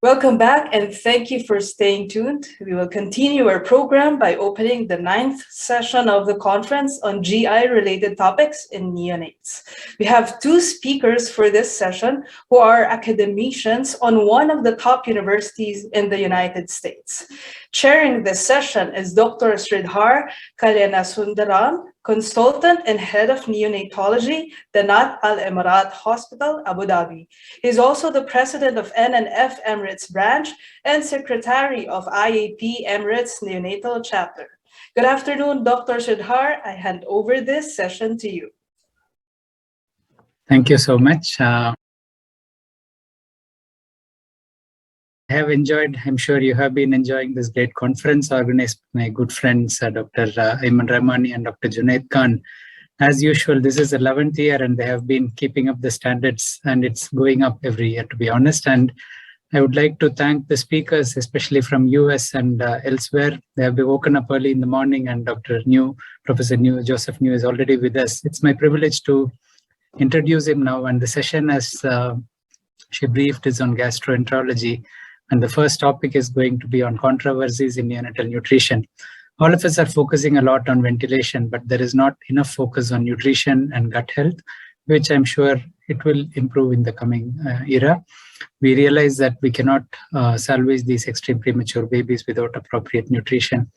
Welcome back and thank you for staying tuned. We will continue our program by opening the 9th session of the conference on GI-related topics in neonates. We have two speakers for this session who are academicians on one of the top universities in the United States. Chairing this session is Dr. Sridhar Kalyansundaram, Consultant and Head of Neonatology, Danat Al Emirat Hospital, Abu Dhabi. He is also the President of NNF Emirates Branch and Secretary of IAP Emirates Neonatal Chapter. Good afternoon, Dr. Sridhar. I hand over this session to you. Thank you so much. I have enjoyed, I'm sure you have been enjoying this great conference organized by my good friends, Dr. Ayman Rahmani and Dr. Junaid Khan. As usual, this is the 11th year and they have been keeping up the standards and it's going up every year, to be honest. And I would like to thank the speakers, especially from US and elsewhere. They have been woken up early in the morning and Professor Joseph New is already with us. It's my privilege to introduce him now. And the session, as she briefed, is on gastroenterology. And the first topic is going to be on controversies in neonatal nutrition. All of us are focusing a lot on ventilation, but there is not enough focus on nutrition and gut health, which I'm sure it will improve in the coming era. We realize that we cannot salvage these extreme premature babies without appropriate nutrition.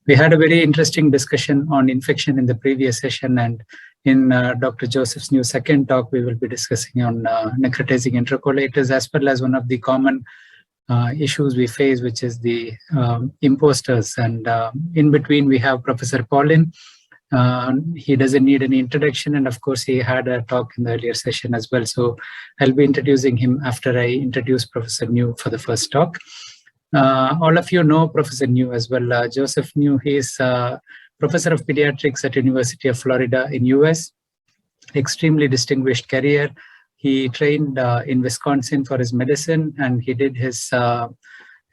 We had a very interesting discussion on infection in the previous session, and in Dr. Joseph's new second talk, we will be discussing on necrotizing enterocolitis, as well as one of the common issues we face, which is the imposters. And in between, we have Professor Paulin. He doesn't need any introduction, and of course, he had a talk in the earlier session as well. So I'll be introducing him after I introduce Professor New for the first talk. All of you know Professor New as well. Joseph New, he is Professor of Pediatrics at University of Florida in US. Extremely distinguished career. He trained in Wisconsin for his medicine, and he did his MD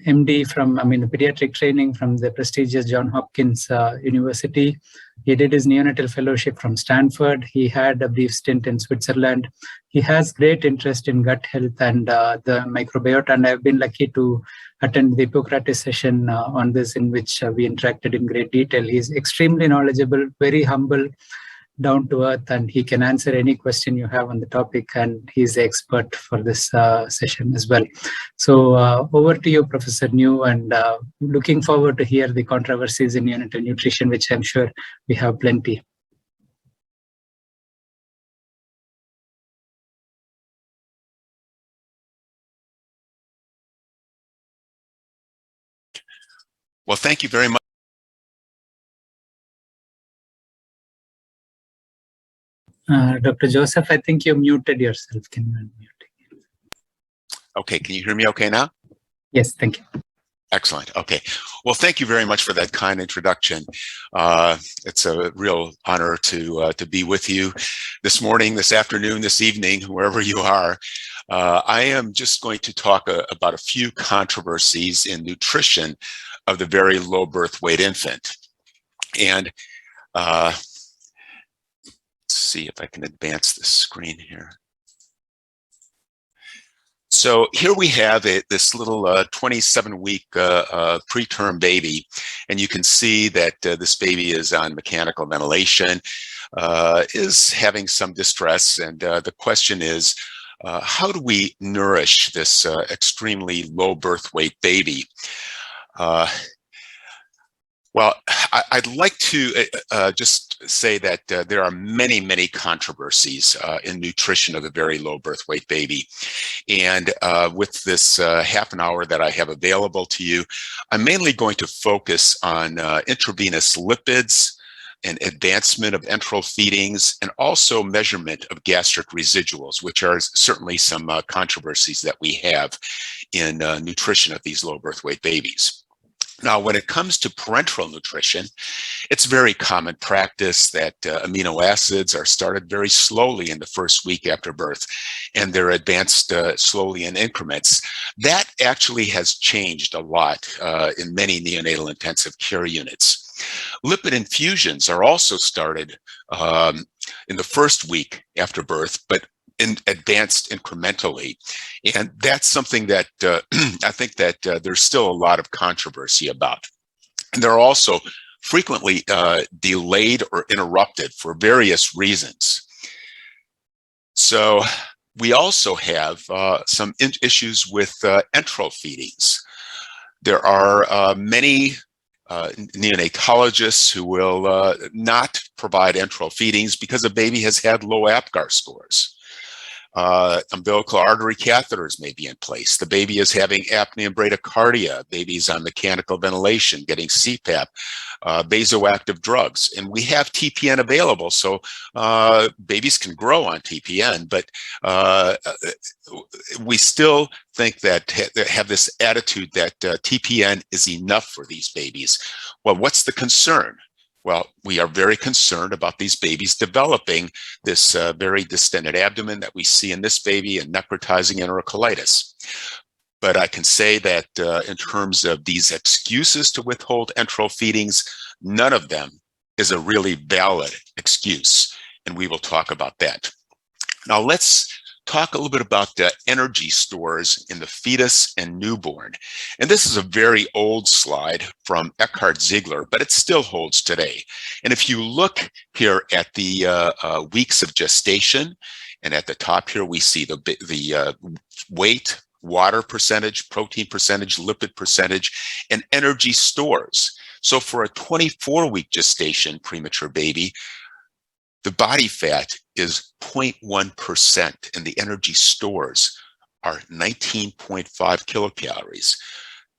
pediatric training from the prestigious Johns Hopkins University. He did his neonatal fellowship from Stanford. He had a brief stint in Switzerland. He has great interest in gut health and the microbiota, and I've been lucky to attend the Hippocrates session on this, in which we interacted in great detail. He's extremely knowledgeable, very humble, down to earth, and he can answer any question you have on the topic, and he's the expert for this session as well. So over to you, Professor New, and looking forward to hear the controversies in neonatal nutrition, which I'm sure we have plenty. Well, thank you very much. Dr. Joseph, I think you muted yourself. Can you unmute again? Okay, can you hear me okay now? Yes, thank you. Excellent. Okay. Well, thank you very much for that kind introduction. It's a real honor to be with you this morning, this afternoon, this evening, wherever you are. I am just going to talk about a few controversies in nutrition of the very low birth weight infant. And see if I can advance the screen here. So here we have this little 27-week preterm baby, and you can see that this baby is on mechanical ventilation, is having some distress, and the question is, how do we nourish this extremely low birth weight baby? Well, I'd like to just say that there are many, many controversies in nutrition of a very low birth weight baby. And with this half an hour that I have available to you, I'm mainly going to focus on intravenous lipids and advancement of enteral feedings, and also measurement of gastric residuals, which are certainly some controversies that we have in nutrition of these low birth weight babies. Now, when it comes to parenteral nutrition, it's very common practice that amino acids are started very slowly in the first week after birth, and they're advanced slowly in increments. That actually has changed a lot in many neonatal intensive care units. Lipid infusions are also started in the first week after birth, but advanced incrementally. And that's something that I think that there's still a lot of controversy about. And they're also frequently delayed or interrupted for various reasons. So we also have some issues with enteral feedings. There are many neonatologists who will not provide enteral feedings because a baby has had low APGAR scores. Umbilical artery catheters may be in place. The baby is having apnea and bradycardia. Baby's on mechanical ventilation, getting CPAP, vasoactive drugs. And we have TPN available, so babies can grow on TPN, but we still think that have this attitude that TPN is enough for these babies. Well, what's the concern? Well, we are very concerned about these babies developing this very distended abdomen that we see in this baby and necrotizing enterocolitis. But I can say that in terms of these excuses to withhold enteral feedings, none of them is a really valid excuse. And we will talk about that. Now let's talk a little bit about the energy stores in the fetus and newborn. And this is a very old slide from Eckhard Ziegler, but it still holds today. And if you look here at the weeks of gestation, and at the top here, we see the weight, water percentage, protein percentage, lipid percentage, and energy stores. So for a 24-week gestation premature baby, the body fat is 0.1% and the energy stores are 19.5 kilocalories.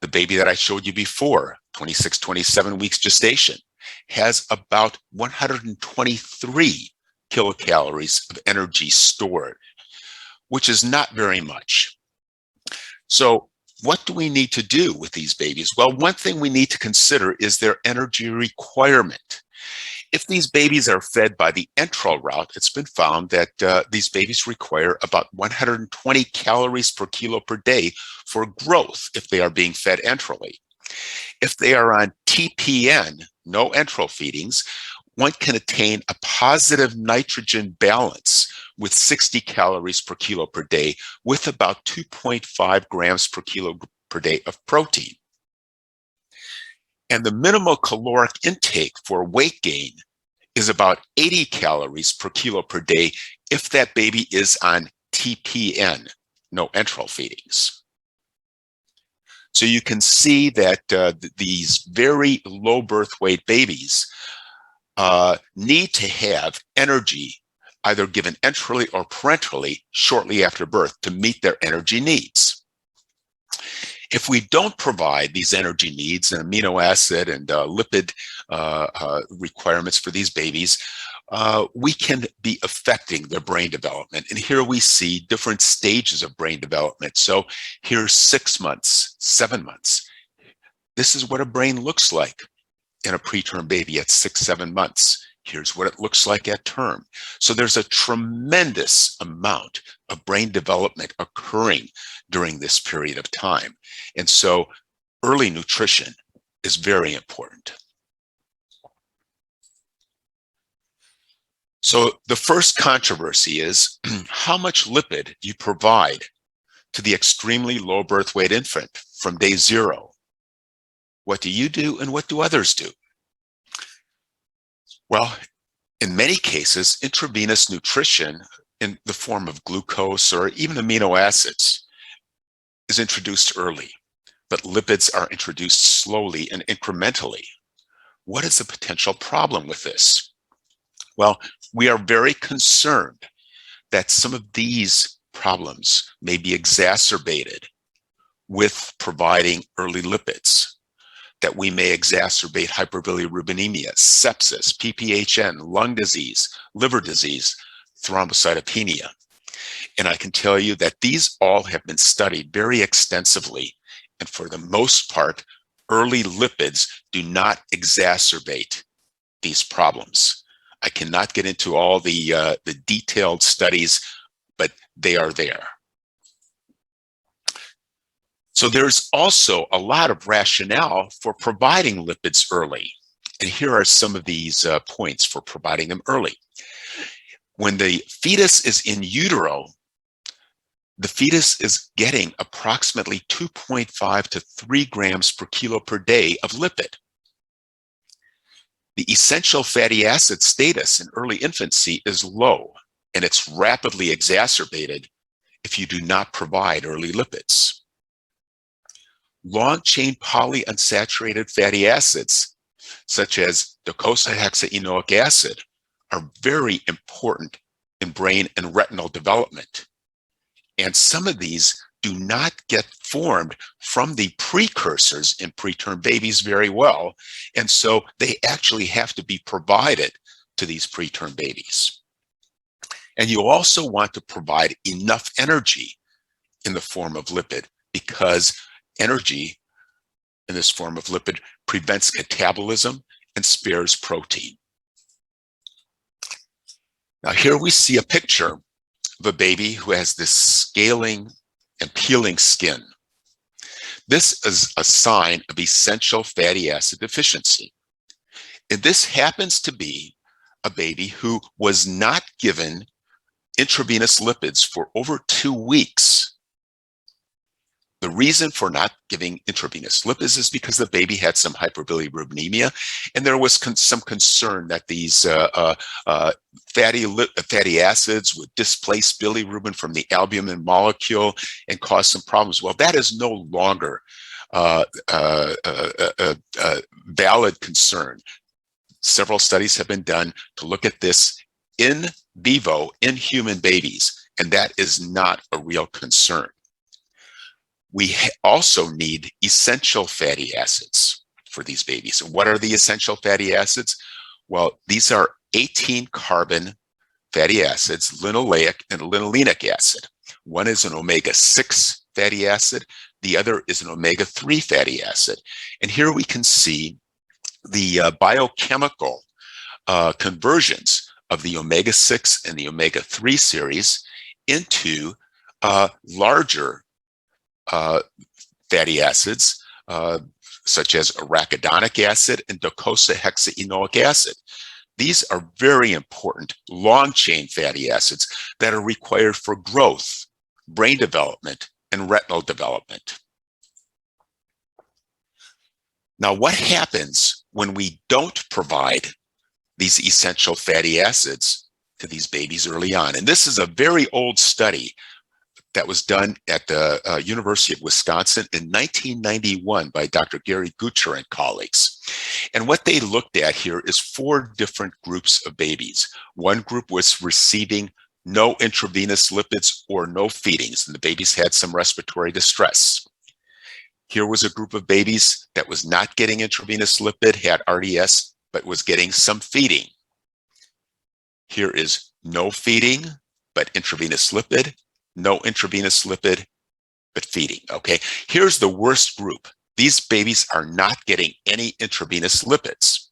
The baby that I showed you before, 26, 27 weeks gestation, has about 123 kilocalories of energy stored, which is not very much. So what do we need to do with these babies? Well, one thing we need to consider is their energy requirement. If these babies are fed by the enteral route, it's been found that these babies require about 120 calories per kilo per day for growth if they are being fed enterally. If they are on TPN, no enteral feedings, one can attain a positive nitrogen balance with 60 calories per kilo per day with about 2.5 grams per kilo per day of protein. And the minimal caloric intake for weight gain is about 80 calories per kilo per day if that baby is on TPN, no enteral feedings. So you can see that these very low birth weight babies need to have energy either given enterally or parenterally shortly after birth to meet their energy needs. If we don't provide these energy needs and amino acid and lipid requirements for these babies, we can be affecting their brain development. And here we see different stages of brain development. So here's 6 months, 7 months. This is what a brain looks like in a preterm baby at 6, 7 months. Here's what it looks like at term. So there's a tremendous amount of brain development occurring during this period of time. And so early nutrition is very important. So the first controversy is how much lipid you provide to the extremely low birth weight infant from day 0. What do you do and what do others do? Well, in many cases, intravenous nutrition in the form of glucose or even amino acids is introduced early, but lipids are introduced slowly and incrementally. What is the potential problem with this? Well, we are very concerned that some of these problems may be exacerbated with providing early lipids, that we may exacerbate hyperbilirubinemia, sepsis, PPHN, lung disease, liver disease, thrombocytopenia. And I can tell you that these all have been studied very extensively. And for the most part, early lipids do not exacerbate these problems. I cannot get into all the detailed studies, but they are there. So there's also a lot of rationale for providing lipids early. And here are some of these points for providing them early. When the fetus is in utero, the fetus is getting approximately 2.5 to 3 grams per kilo per day of lipid. The essential fatty acid status in early infancy is low, and it's rapidly exacerbated if you do not provide early lipids. Long-chain polyunsaturated fatty acids, such as docosahexaenoic acid, are very important in brain and retinal development. And some of these do not get formed from the precursors in preterm babies very well. And so they actually have to be provided to these preterm babies. And you also want to provide enough energy in the form of lipid, because energy in this form of lipid prevents catabolism and spares protein. Now here we see a picture of a baby who has this scaling and peeling skin. This is a sign of essential fatty acid deficiency. And this happens to be a baby who was not given intravenous lipids for over 2 weeks. The reason for not giving intravenous lipids is because the baby had some hyperbilirubinemia, and there was some concern that these fatty acids would displace bilirubin from the albumin molecule and cause some problems. Well, that is no longer a valid concern. Several studies have been done to look at this in vivo in human babies, and that is not a real concern. We also need essential fatty acids for these babies. And what are the essential fatty acids? Well, these are 18 carbon fatty acids, linoleic and linolenic acid. One is an omega-6 fatty acid. The other is an omega-3 fatty acid. And here we can see the biochemical conversions of the omega-6 and the omega-3 series into larger fatty acids, such as arachidonic acid and docosahexaenoic acid. These are very important long-chain fatty acids that are required for growth, brain development, and retinal development. Now, what happens when we don't provide these essential fatty acids to these babies early on? And this is a very old study that was done at the University of Wisconsin in 1991 by Dr. Gary Gutscher and colleagues. And what they looked at here is 4 different groups of babies. One group was receiving no intravenous lipids or no feedings, and the babies had some respiratory distress. Here was a group of babies that was not getting intravenous lipid, had RDS, but was getting some feeding. Here is no feeding, but intravenous lipid. No intravenous lipid, but feeding, okay? Here's the worst group. These babies are not getting any intravenous lipids.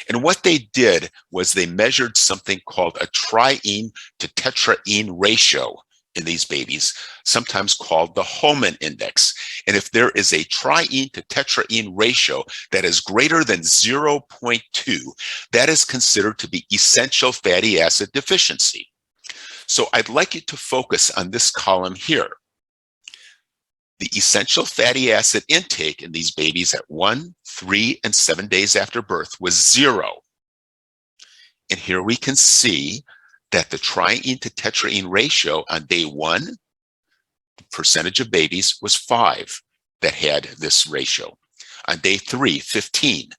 And what they did was they measured something called a triene to tetraene ratio in these babies, sometimes called the Hohmann index. And if there is a triene to tetraene ratio that is greater than 0.2, that is considered to be essential fatty acid deficiency. So I'd like you to focus on this column here. The essential fatty acid intake in these babies at 1, 3, and 7 days after birth was 0. And here we can see that the triene to tetraene ratio on day 1, the percentage of babies was 5 that had this ratio. On day 3, 15.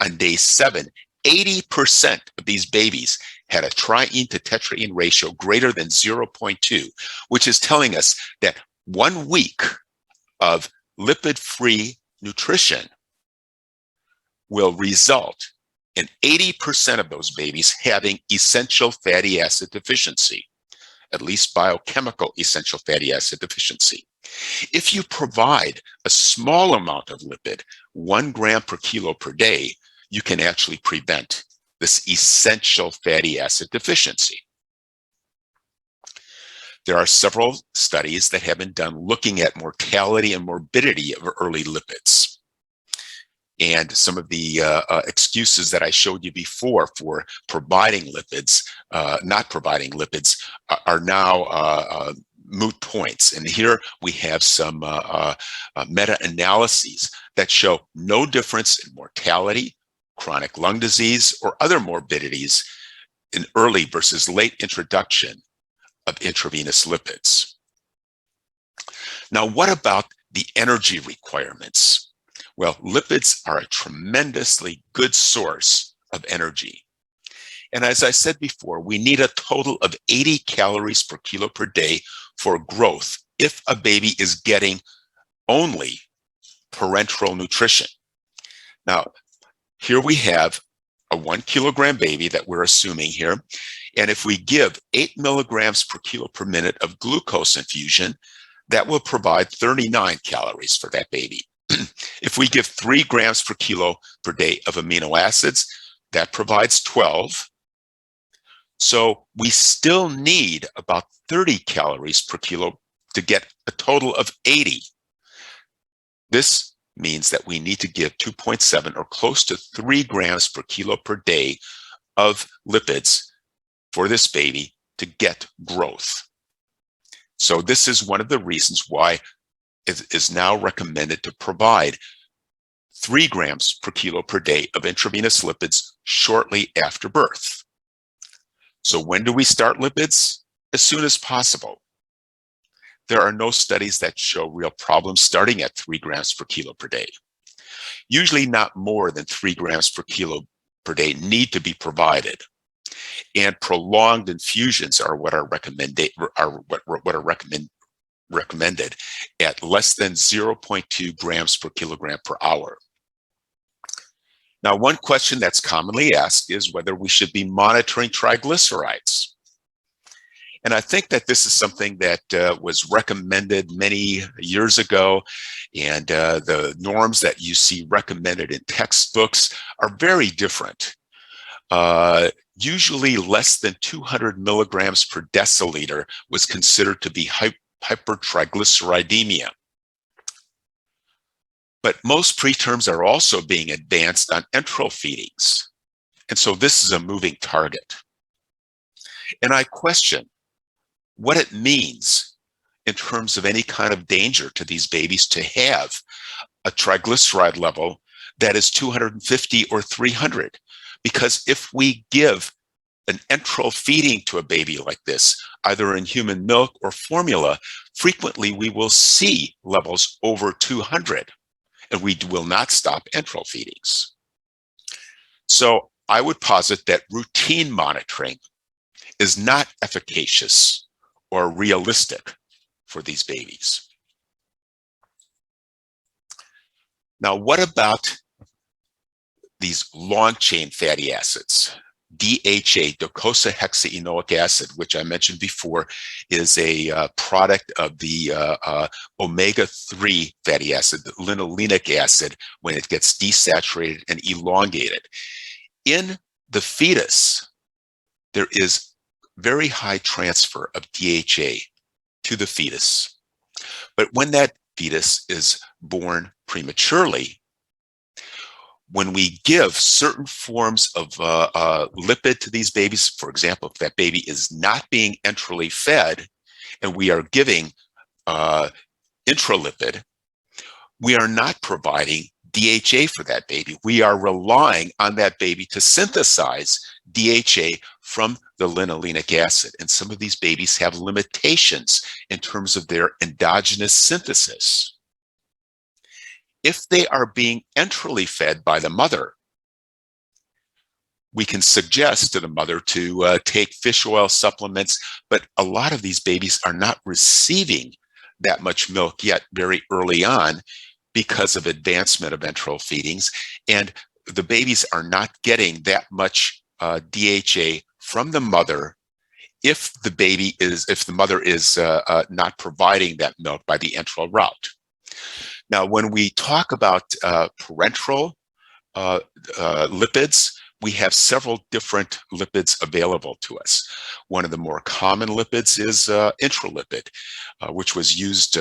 On day 7, 80% of these babies had a triene to tetraene ratio greater than 0.2, which is telling us that 1 week of lipid-free nutrition will result in 80% of those babies having essential fatty acid deficiency, at least biochemical essential fatty acid deficiency. If you provide a small amount of lipid, 1 gram per kilo per day, you can actually prevent this essential fatty acid deficiency. There are several studies that have been done looking at mortality and morbidity of early lipids. and some of the excuses that I showed you before for providing lipids, not providing lipids, are now moot points. And here we have some meta-analyses that show no difference in mortality, chronic lung disease, or other morbidities in early versus late introduction of intravenous lipids. Now, what about the energy requirements? Well, lipids are a tremendously good source of energy. And as I said before, we need a total of 80 calories per kilo per day for growth if a baby is getting only parenteral nutrition. Now, here we have a 1 kilogram baby that we're assuming here. And if we give 8 milligrams per kilo per minute of glucose infusion, that will provide 39 calories for that baby. If we give 3 grams per kilo per day of amino acids, that provides 12. So we still need about 30 calories per kilo to get a total of 80. This means that we need to give 2.7 or close to 3 grams per kilo per day of lipids for this baby to get growth. So this is one of the reasons why it is now recommended to provide 3 grams per kilo per day of intravenous lipids shortly after birth. So when do we start lipids? As soon as possible. There are no studies that show real problems starting at 3 grams per kilo per day. Usually not more than 3 grams per kilo per day need to be provided. And prolonged infusions are what are recommended at less than 0.2 grams per kilogram per hour. Now, one question that's commonly asked is whether we should be monitoring triglycerides. And I think that this is something that was recommended many years ago, and the norms that you see recommended in textbooks are very different. Usually less than 200 milligrams per deciliter was considered to be hypertriglyceridemia. But most preterms are also being advanced on enteral feedings. And so this is a moving target. And I question what it means in terms of any kind of danger to these babies to have a triglyceride level that is 250 or 300. Because if we give an enteral feeding to a baby like this, either in human milk or formula, frequently we will see levels over 200, and we will not stop enteral feedings. So I would posit that routine monitoring is not efficacious or realistic for these babies. Now, what about these long-chain fatty acids? DHA, docosahexaenoic acid, which I mentioned before, is a product of the omega-3 fatty acid, the linolenic acid, when it gets desaturated and elongated. In the fetus, there is very high transfer of DHA to the fetus. But when that fetus is born prematurely, when we give certain forms of lipid to these babies, for example, if that baby is not being enterally fed and we are giving intralipid, we are not providing DHA for that baby. We are relying on that baby to synthesize DHA from the linolenic acid. And some of these babies have limitations in terms of their endogenous synthesis. If they are being enterally fed by the mother, we can suggest to the mother to take fish oil supplements, but a lot of these babies are not receiving that much milk yet very early on because of advancement of enteral feedings, and the babies are not getting that much DHA from the mother if the mother is not providing that milk by the enteral route. Now, when we talk about parenteral lipids, we have several different lipids available to us. One of the more common lipids is intralipid, which was used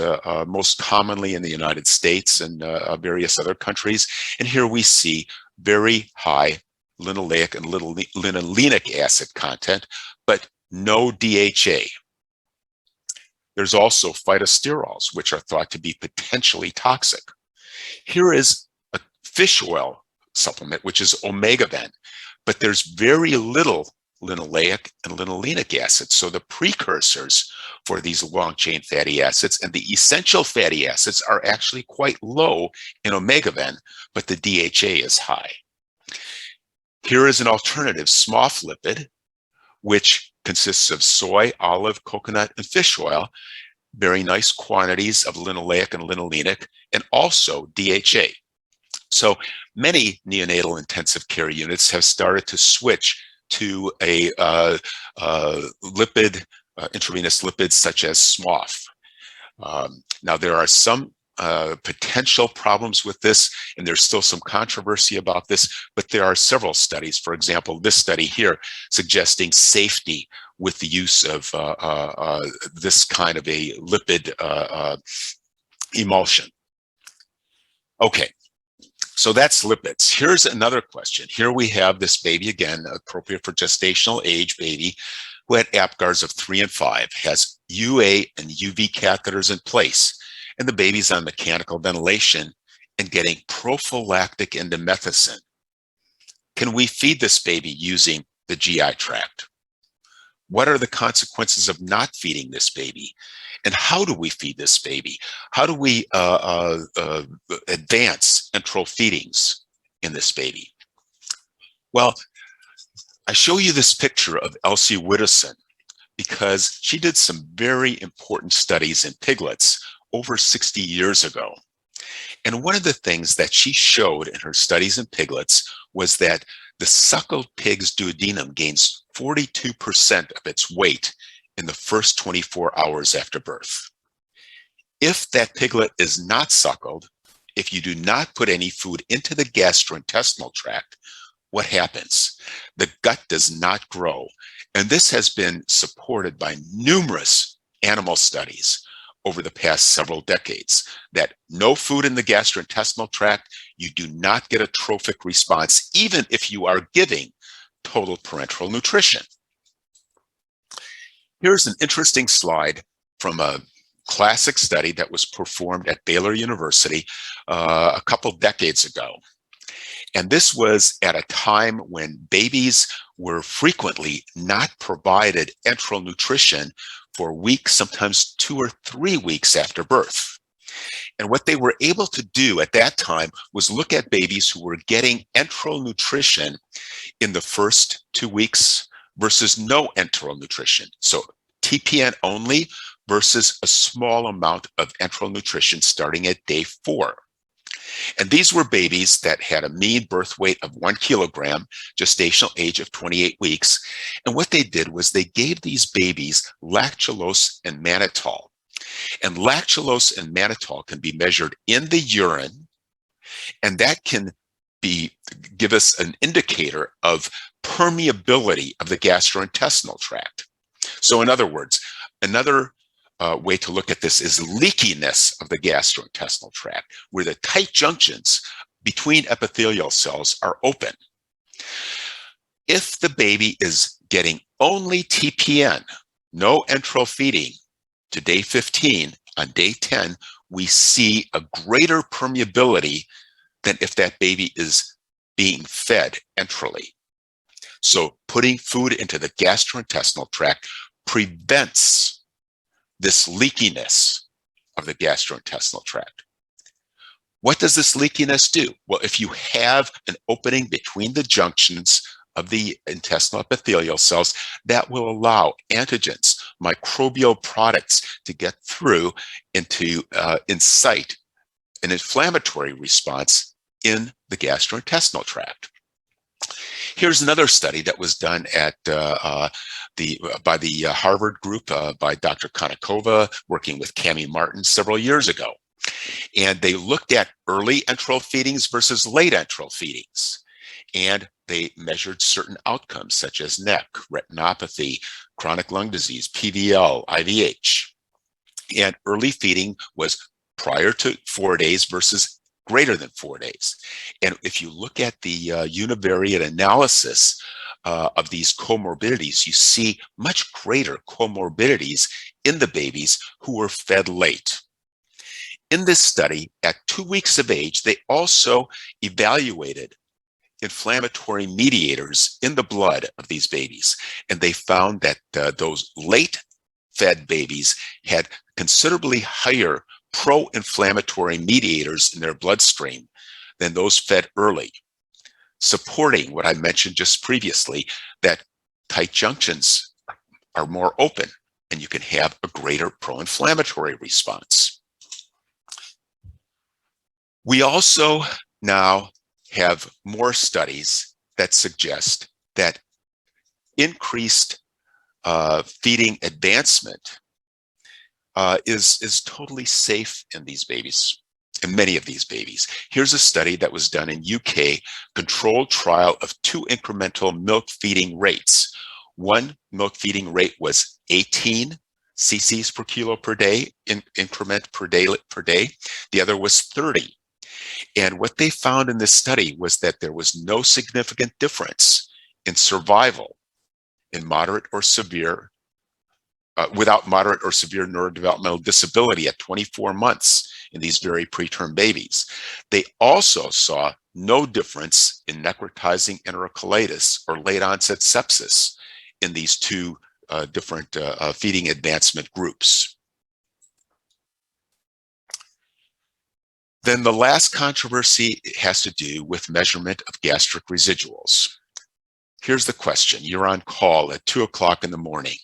most commonly in the United States and various other countries. And here we see very high linoleic and linolenic acid content, but no DHA. There's also phytosterols, which are thought to be potentially toxic. Here is a fish oil supplement, which is Omegaven, but there's very little linoleic and linolenic acids. So the precursors for these long-chain fatty acids and the essential fatty acids are actually quite low in Omegaven, but the DHA is high. Here is an alternative SMOF lipid, which consists of soy, olive, coconut, and fish oil, very nice quantities of linoleic and linolenic, and also DHA. So many neonatal intensive care units have started to switch to a intravenous lipids such as SMOF. Now, there are some potential problems with this, and there's still some controversy about this, but there are several studies. For example, this study here suggesting safety with the use of this kind of a lipid emulsion. Okay, so that's lipids. Here's another question. Here we have this baby, again, appropriate for gestational age baby, who had APGARs of 3 and 5, has UA and UV catheters in place, and the baby's on mechanical ventilation and getting prophylactic indomethacin. Can we feed this baby using the GI tract? What are the consequences of not feeding this baby? And how do we feed this baby? How do we advance enteral feedings in this baby? Well, I show you this picture of Elsie Widdowson because she did some very important studies in piglets over 60 years ago. And one of the things that she showed in her studies in piglets was that the suckled pig's duodenum gains 42% of its weight in the first 24 hours after birth. If that piglet is not suckled, if you do not put any food into the gastrointestinal tract, what happens? The gut does not grow. And this has been supported by numerous animal studies over the past several decades, that no food in the gastrointestinal tract, you do not get a trophic response, even if you are giving total parenteral nutrition. Here's an interesting slide from a classic study that was performed at Baylor University a couple decades ago. And this was at a time when babies were frequently not provided enteral nutrition for weeks, sometimes 2 or 3 weeks after birth. And what they were able to do at that time was look at babies who were getting enteral nutrition in the first 2 weeks versus no enteral nutrition. So TPN only versus a small amount of enteral nutrition starting at day 4. And these were babies that had a mean birth weight of 1 kilogram, gestational age of 28 weeks. And what they did was they gave these babies lactulose and mannitol. And lactulose and mannitol can be measured in the urine, and that can give us an indicator of permeability of the gastrointestinal tract. So in other words, another way to look at this is leakiness of the gastrointestinal tract, where the tight junctions between epithelial cells are open. If the baby is getting only TPN, no enteral feeding, to day 15, on day 10, we see a greater permeability than if that baby is being fed enterally. So putting food into the gastrointestinal tract prevents this leakiness of the gastrointestinal tract. What does this leakiness do? Well, if you have an opening between the junctions of the intestinal epithelial cells, that will allow antigens, microbial products to get through and to incite an inflammatory response in the gastrointestinal tract. Here's another study that was done at by the Harvard group by Dr. Konnikova, working with Cami Martin several years ago. And they looked at early enteral feedings versus late enteral feedings. And they measured certain outcomes such as neck, retinopathy, chronic lung disease, PVL, IVH. And early feeding was prior to 4 days versus greater than 4 days. And if you look at the univariate analysis of these comorbidities, you see much greater comorbidities in the babies who were fed late. In this study, at 2 weeks of age, they also evaluated inflammatory mediators in the blood of these babies. And they found that those late fed babies had considerably higher pro-inflammatory mediators in their bloodstream than those fed early, supporting what I mentioned just previously, that tight junctions are more open and you can have a greater pro-inflammatory response. We also now have more studies that suggest that increased feeding advancement is totally safe in these babies, in many of these babies. Here's a study that was done in UK, controlled trial of 2 incremental milk feeding rates. One milk feeding rate was 18 cc's per kilo per day, increment per day. The other was 30. And what they found in this study was that there was no significant difference in survival in moderate or severe, without moderate or severe neurodevelopmental disability at 24 months in these very preterm babies. They also saw no difference in necrotizing enterocolitis or late onset sepsis in these 2 different feeding advancement groups. Then the last controversy has to do with measurement of gastric residuals. Here's the question. You're on call at 2 o'clock in the morning,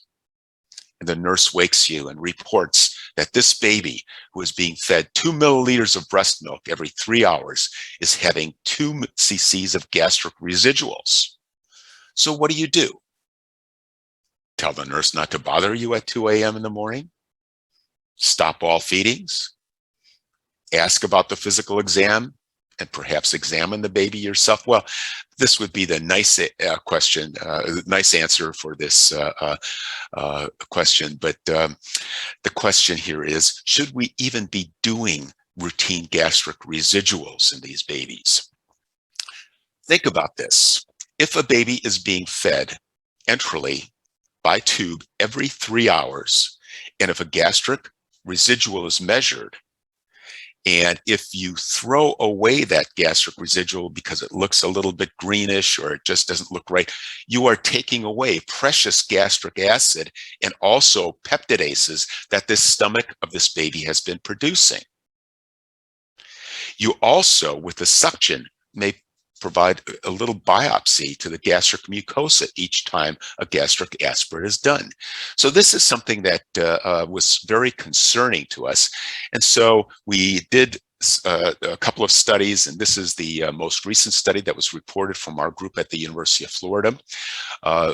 and the nurse wakes you and reports that this baby who is being fed 2 milliliters of breast milk every 3 hours is having 2 cc's of gastric residuals. So what do? Tell the nurse not to bother you at 2 a.m. in the morning? Stop all feedings? Ask about the physical exam and perhaps examine the baby yourself? Well, this would be the nice question, nice answer for this question. But the question here is, should we even be doing routine gastric residuals in these babies? Think about this. If a baby is being fed enterally by tube every 3 hours, and if a gastric residual is measured, and if you throw away that gastric residual because it looks a little bit greenish or it just doesn't look right, you are taking away precious gastric acid and also peptidases that this stomach of this baby has been producing. You also, with the suction, may provide a little biopsy to the gastric mucosa each time a gastric aspirate is done. So this is something that was very concerning to us. And so we did a couple of studies, and this is the most recent study that was reported from our group at the University of Florida,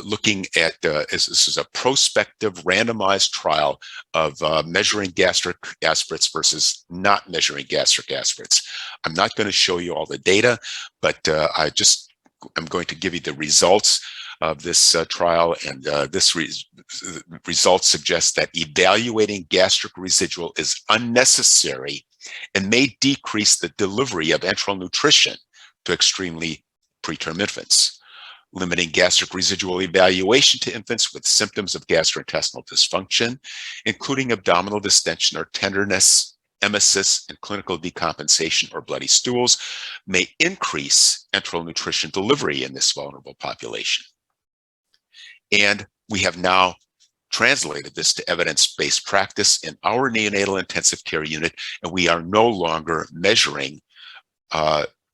looking at, this is a prospective randomized trial of measuring gastric aspirates versus not measuring gastric aspirates. I'm not going to show you all the data, but I'm going to give you the results of this trial, and this result suggests that evaluating gastric residual is unnecessary and may decrease the delivery of enteral nutrition to extremely preterm infants. Limiting gastric residual evaluation to infants with symptoms of gastrointestinal dysfunction, including abdominal distension or tenderness, emesis, and clinical decompensation or bloody stools, may increase enteral nutrition delivery in this vulnerable population. And we have now translated this to evidence-based practice in our neonatal intensive care unit, and we are no longer measuring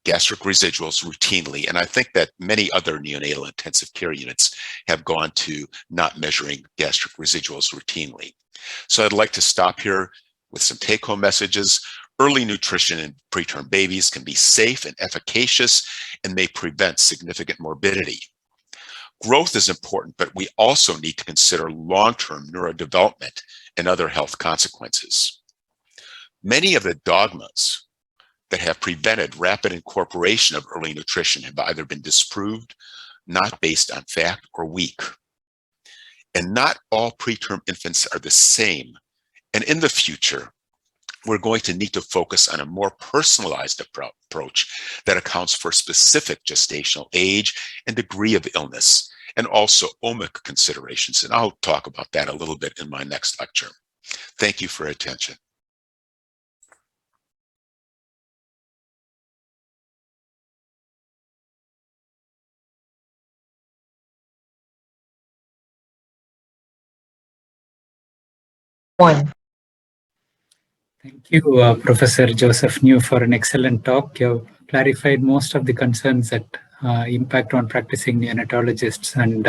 gastric residuals routinely. And I think that many other neonatal intensive care units have gone to not measuring gastric residuals routinely. So I'd like to stop here with some take-home messages. Early nutrition in preterm babies can be safe and efficacious and may prevent significant morbidity. Growth is important, but we also need to consider long-term neurodevelopment and other health consequences. Many of the dogmas that have prevented rapid incorporation of early nutrition have either been disproved, not based on fact, or weak. And not all preterm infants are the same. And in the future, we're going to need to focus on a more personalized approach that accounts for specific gestational age and degree of illness, and also omic considerations. And I'll talk about that a little bit in my next lecture. Thank you for your attention. One. Thank you, Professor Joseph New, for an excellent talk. You clarified most of the concerns that impact on practicing neonatologists, and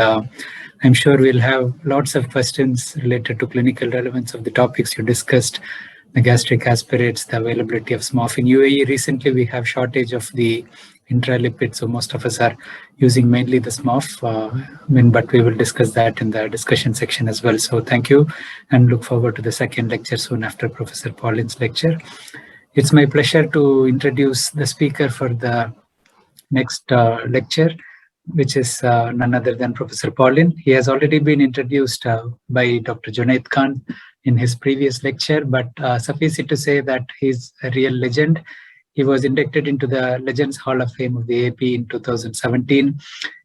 I'm sure we'll have lots of questions related to clinical relevance of the topics you discussed, the gastric aspirates, the availability of SMOF. In UAE, recently we have shortage of the intralipid, so most of us are using mainly the SMOF, but we will discuss that in the discussion section as well. So thank you, and look forward to the second lecture soon after Professor Paulin's lecture. It's my pleasure to introduce the speaker for the next lecture, which is none other than Professor Paulin. He has already been introduced by Dr. Junaid Khan in his previous lecture, but suffice it to say that he's a real legend. He was inducted into the Legends Hall of Fame of the AP in 2017.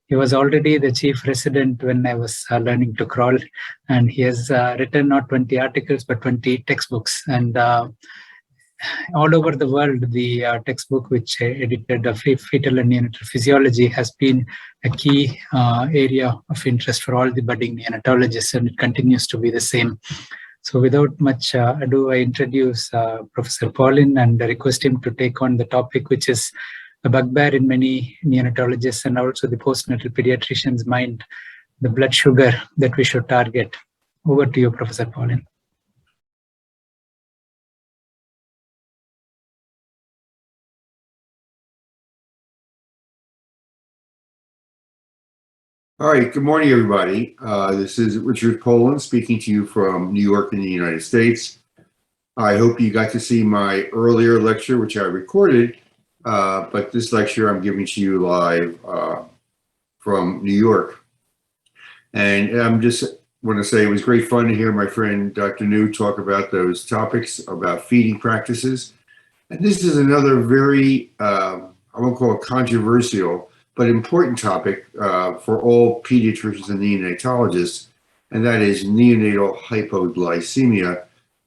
He was already the chief resident when I was learning to crawl, and he has written not 20 articles, but 20 textbooks. And all over the world, the textbook which edited fetal and neonatal physiology has been a key area of interest for all the budding neonatologists, and it continues to be the same. So without much ado, I introduce Professor Paulin and request him to take on the topic, which is a bugbear in many neonatologists and also the postnatal pediatrician's mind, the blood sugar that we should target. Over to you, Professor Paulin. All right, good morning, everybody. This is Richard Paulin speaking to you from New York in the United States. I hope you got to see my earlier lecture, which I recorded, but this lecture I'm giving to you live from New York. And I'm just want to say it was great fun to hear my friend Dr. New talk about those topics about feeding practices. And this is another very, I won't call it controversial, but important topic for all pediatricians and neonatologists, and that is neonatal hypoglycemia.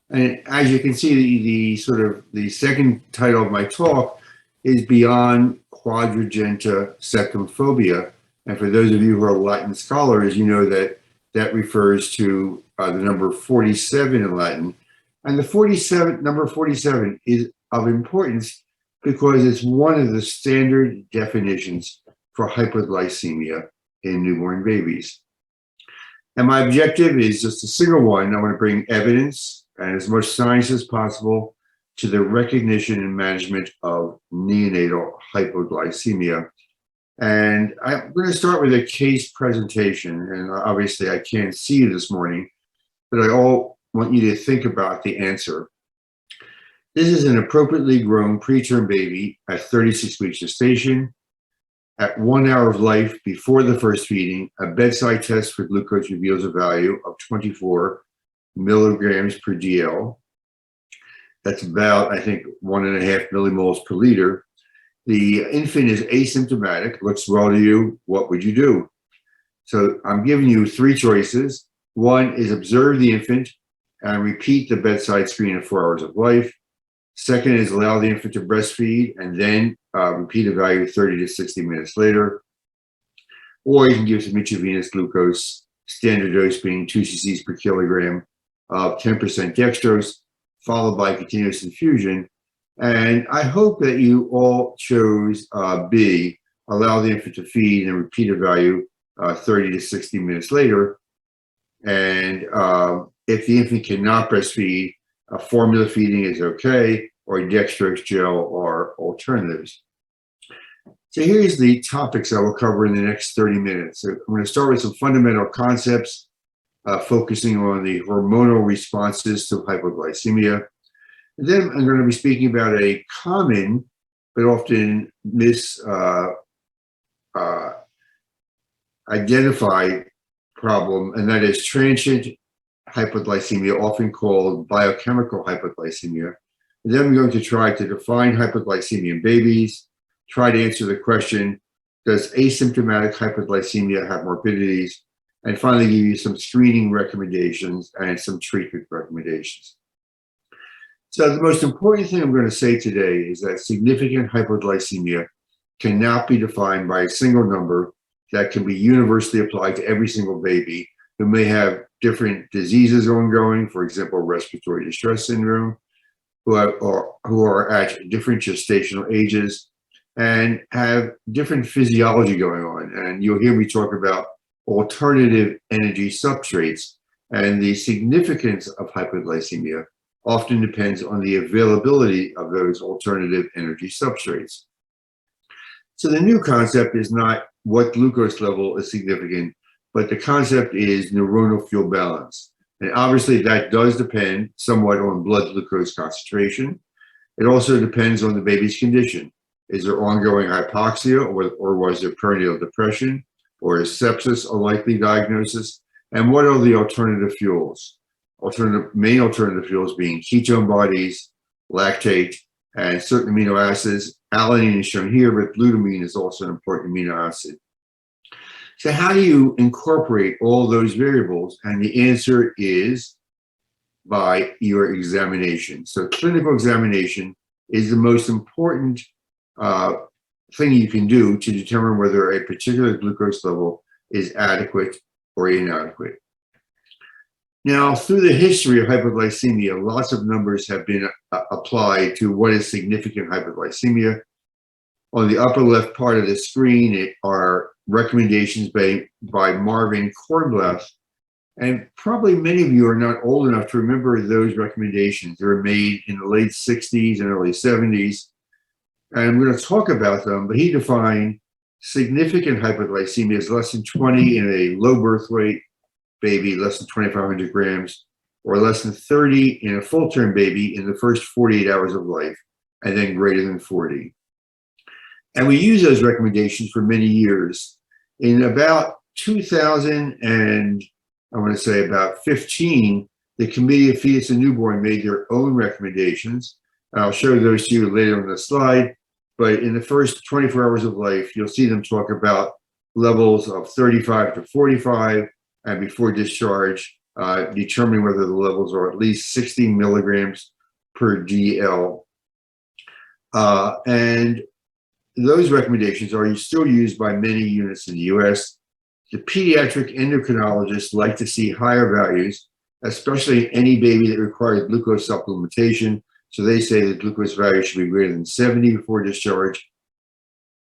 And as you can see, the second title of my talk is Beyond Quadragenta Septum Phobia. And for those of you who are Latin scholars, you know that that refers to the number 47 in Latin. And the number 47 is of importance because it's one of the standard definitions for hypoglycemia in newborn babies. And my objective is just a single one. I want to bring evidence and as much science as possible to the recognition and management of neonatal hypoglycemia. And I'm going to start with a case presentation. And obviously I can't see you this morning, but I all want you to think about the answer. This is an appropriately grown preterm baby at 36 weeks gestation. At 1 hour of life before the first feeding, a bedside test for glucose reveals a value of 24 milligrams per DL. That's about, I think, 1.5 millimoles per liter. The infant is asymptomatic, looks well to you. What would you do? So I'm giving you three choices. One is observe the infant and repeat the bedside screen at 4 hours of life. Second is allow the infant to breastfeed and then repeat a value 30 to 60 minutes later. Or you can give some intravenous glucose, standard dose being 2 cc's per kilogram of 10% dextrose, followed by continuous infusion. And I hope that you all chose B, allow the infant to feed and repeat a value 30 to 60 minutes later. And if the infant cannot breastfeed, formula feeding is okay, or dextrose gel are alternatives. So here's the topics I will cover in the next 30 minutes. So I'm going to start with some fundamental concepts, focusing on the hormonal responses to hypoglycemia. And then I'm going to be speaking about a common but often identified problem, and that is transient hypoglycemia, often called biochemical hypoglycemia. And then we're going to try to define hypoglycemia in babies, try to answer the question, does asymptomatic hypoglycemia have morbidities? And finally, give you some screening recommendations and some treatment recommendations. So the most important thing I'm going to say today is that significant hypoglycemia cannot be defined by a single number that can be universally applied to every single baby who may have different diseases ongoing, for example, respiratory distress syndrome, who are at different gestational ages and have different physiology going on. And you'll hear me talk about alternative energy substrates, and the significance of hypoglycemia often depends on the availability of those alternative energy substrates. So the new concept is not what glucose level is significant, but the concept is neuronal fuel balance. And obviously that does depend somewhat on blood glucose concentration. It also depends on the baby's condition. Is there ongoing hypoxia, or was there perinatal depression, or is sepsis a likely diagnosis? And what are the alternative fuels? Main alternative fuels being ketone bodies, lactate, and certain amino acids. Alanine is shown here, but glutamine is also an important amino acid. So how do you incorporate all those variables? And the answer is by your examination. So clinical examination is the most important thing you can do to determine whether a particular glucose level is adequate or inadequate. Now, through the history of hypoglycemia, lots of numbers have been applied to what is significant hypoglycemia. On the upper left part of the screen are recommendations by Marvin Kornblath. And probably many of you are not old enough to remember those recommendations. They were made in the late 60s and early 70s. And I'm going to talk about them, but he defined significant hypoglycemia as less than 20 in a low birth weight baby, less than 2,500 grams, or less than 30 in a full-term baby in the first 48 hours of life, and then greater than 40. And we use those recommendations for many years. In about 2000 and I want to say about 15, the Committee of Fetus and Newborn made their own recommendations. I'll show those to you later on the slide. But in the first 24 hours of life, you'll see them talk about levels of 35 to 45, and before discharge, determining whether the levels are at least 60 milligrams per DL. And those recommendations are still used by many units in the US. The pediatric endocrinologists like to see higher values, especially any baby that requires glucose supplementation. So they say the glucose value should be greater than 70 before discharge.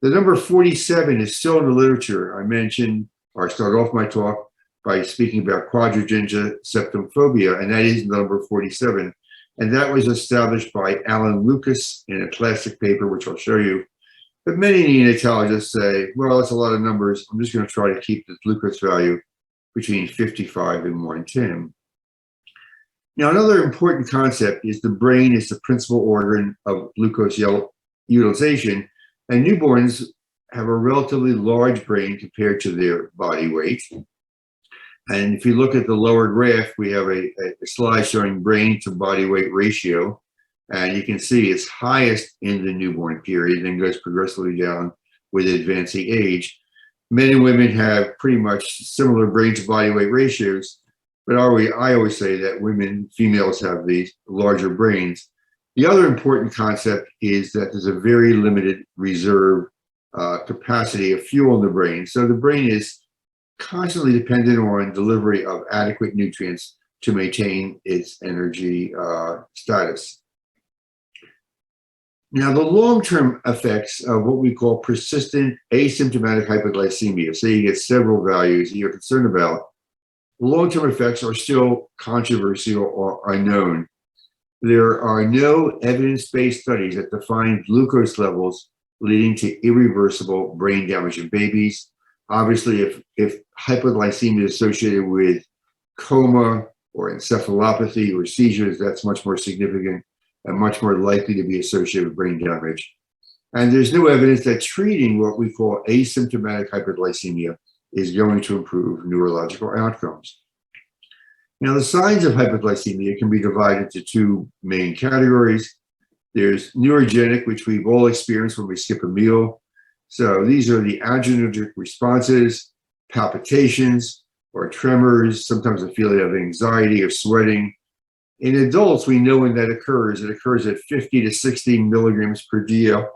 The number 47 is still in the literature. I mentioned, or I started off my talk by speaking about quadrigingia septumphobia, and that is number 47. And that was established by Alan Lucas in a classic paper, which I'll show you. But many neonatologists say, well, that's a lot of numbers. I'm just going to try to keep the glucose value between 55 and 110. Now, another important concept is the brain is the principal organ of glucose utilization, and newborns have a relatively large brain compared to their body weight. And if you look at the lower graph, we have a slide showing brain to body weight ratio. And you can see it's highest in the newborn period and goes progressively down with advancing age. Men and women have pretty much similar brain to body weight ratios, but I always say that females have these larger brains. The other important concept is that there's a very limited reserve capacity of fuel in the brain. So the brain is constantly dependent on delivery of adequate nutrients to maintain its energy status. Now, the long-term effects of what we call persistent asymptomatic hypoglycemia, say you get several values that you're concerned about, the long-term effects are still controversial or unknown. There are no evidence-based studies that define glucose levels leading to irreversible brain damage in babies. Obviously, if hypoglycemia is associated with coma or encephalopathy or seizures, that's much more significant and much more likely to be associated with brain damage. And there's no evidence that treating what we call asymptomatic hyperglycemia is going to improve neurological outcomes. Now, the signs of hyperglycemia can be divided into two main categories. There's neurogenic, which we've all experienced when we skip a meal. So these are the adrenergic responses, palpitations or tremors, sometimes a feeling of anxiety or sweating. In adults, we know when that occurs. It occurs at 50 to 60 milligrams per DL.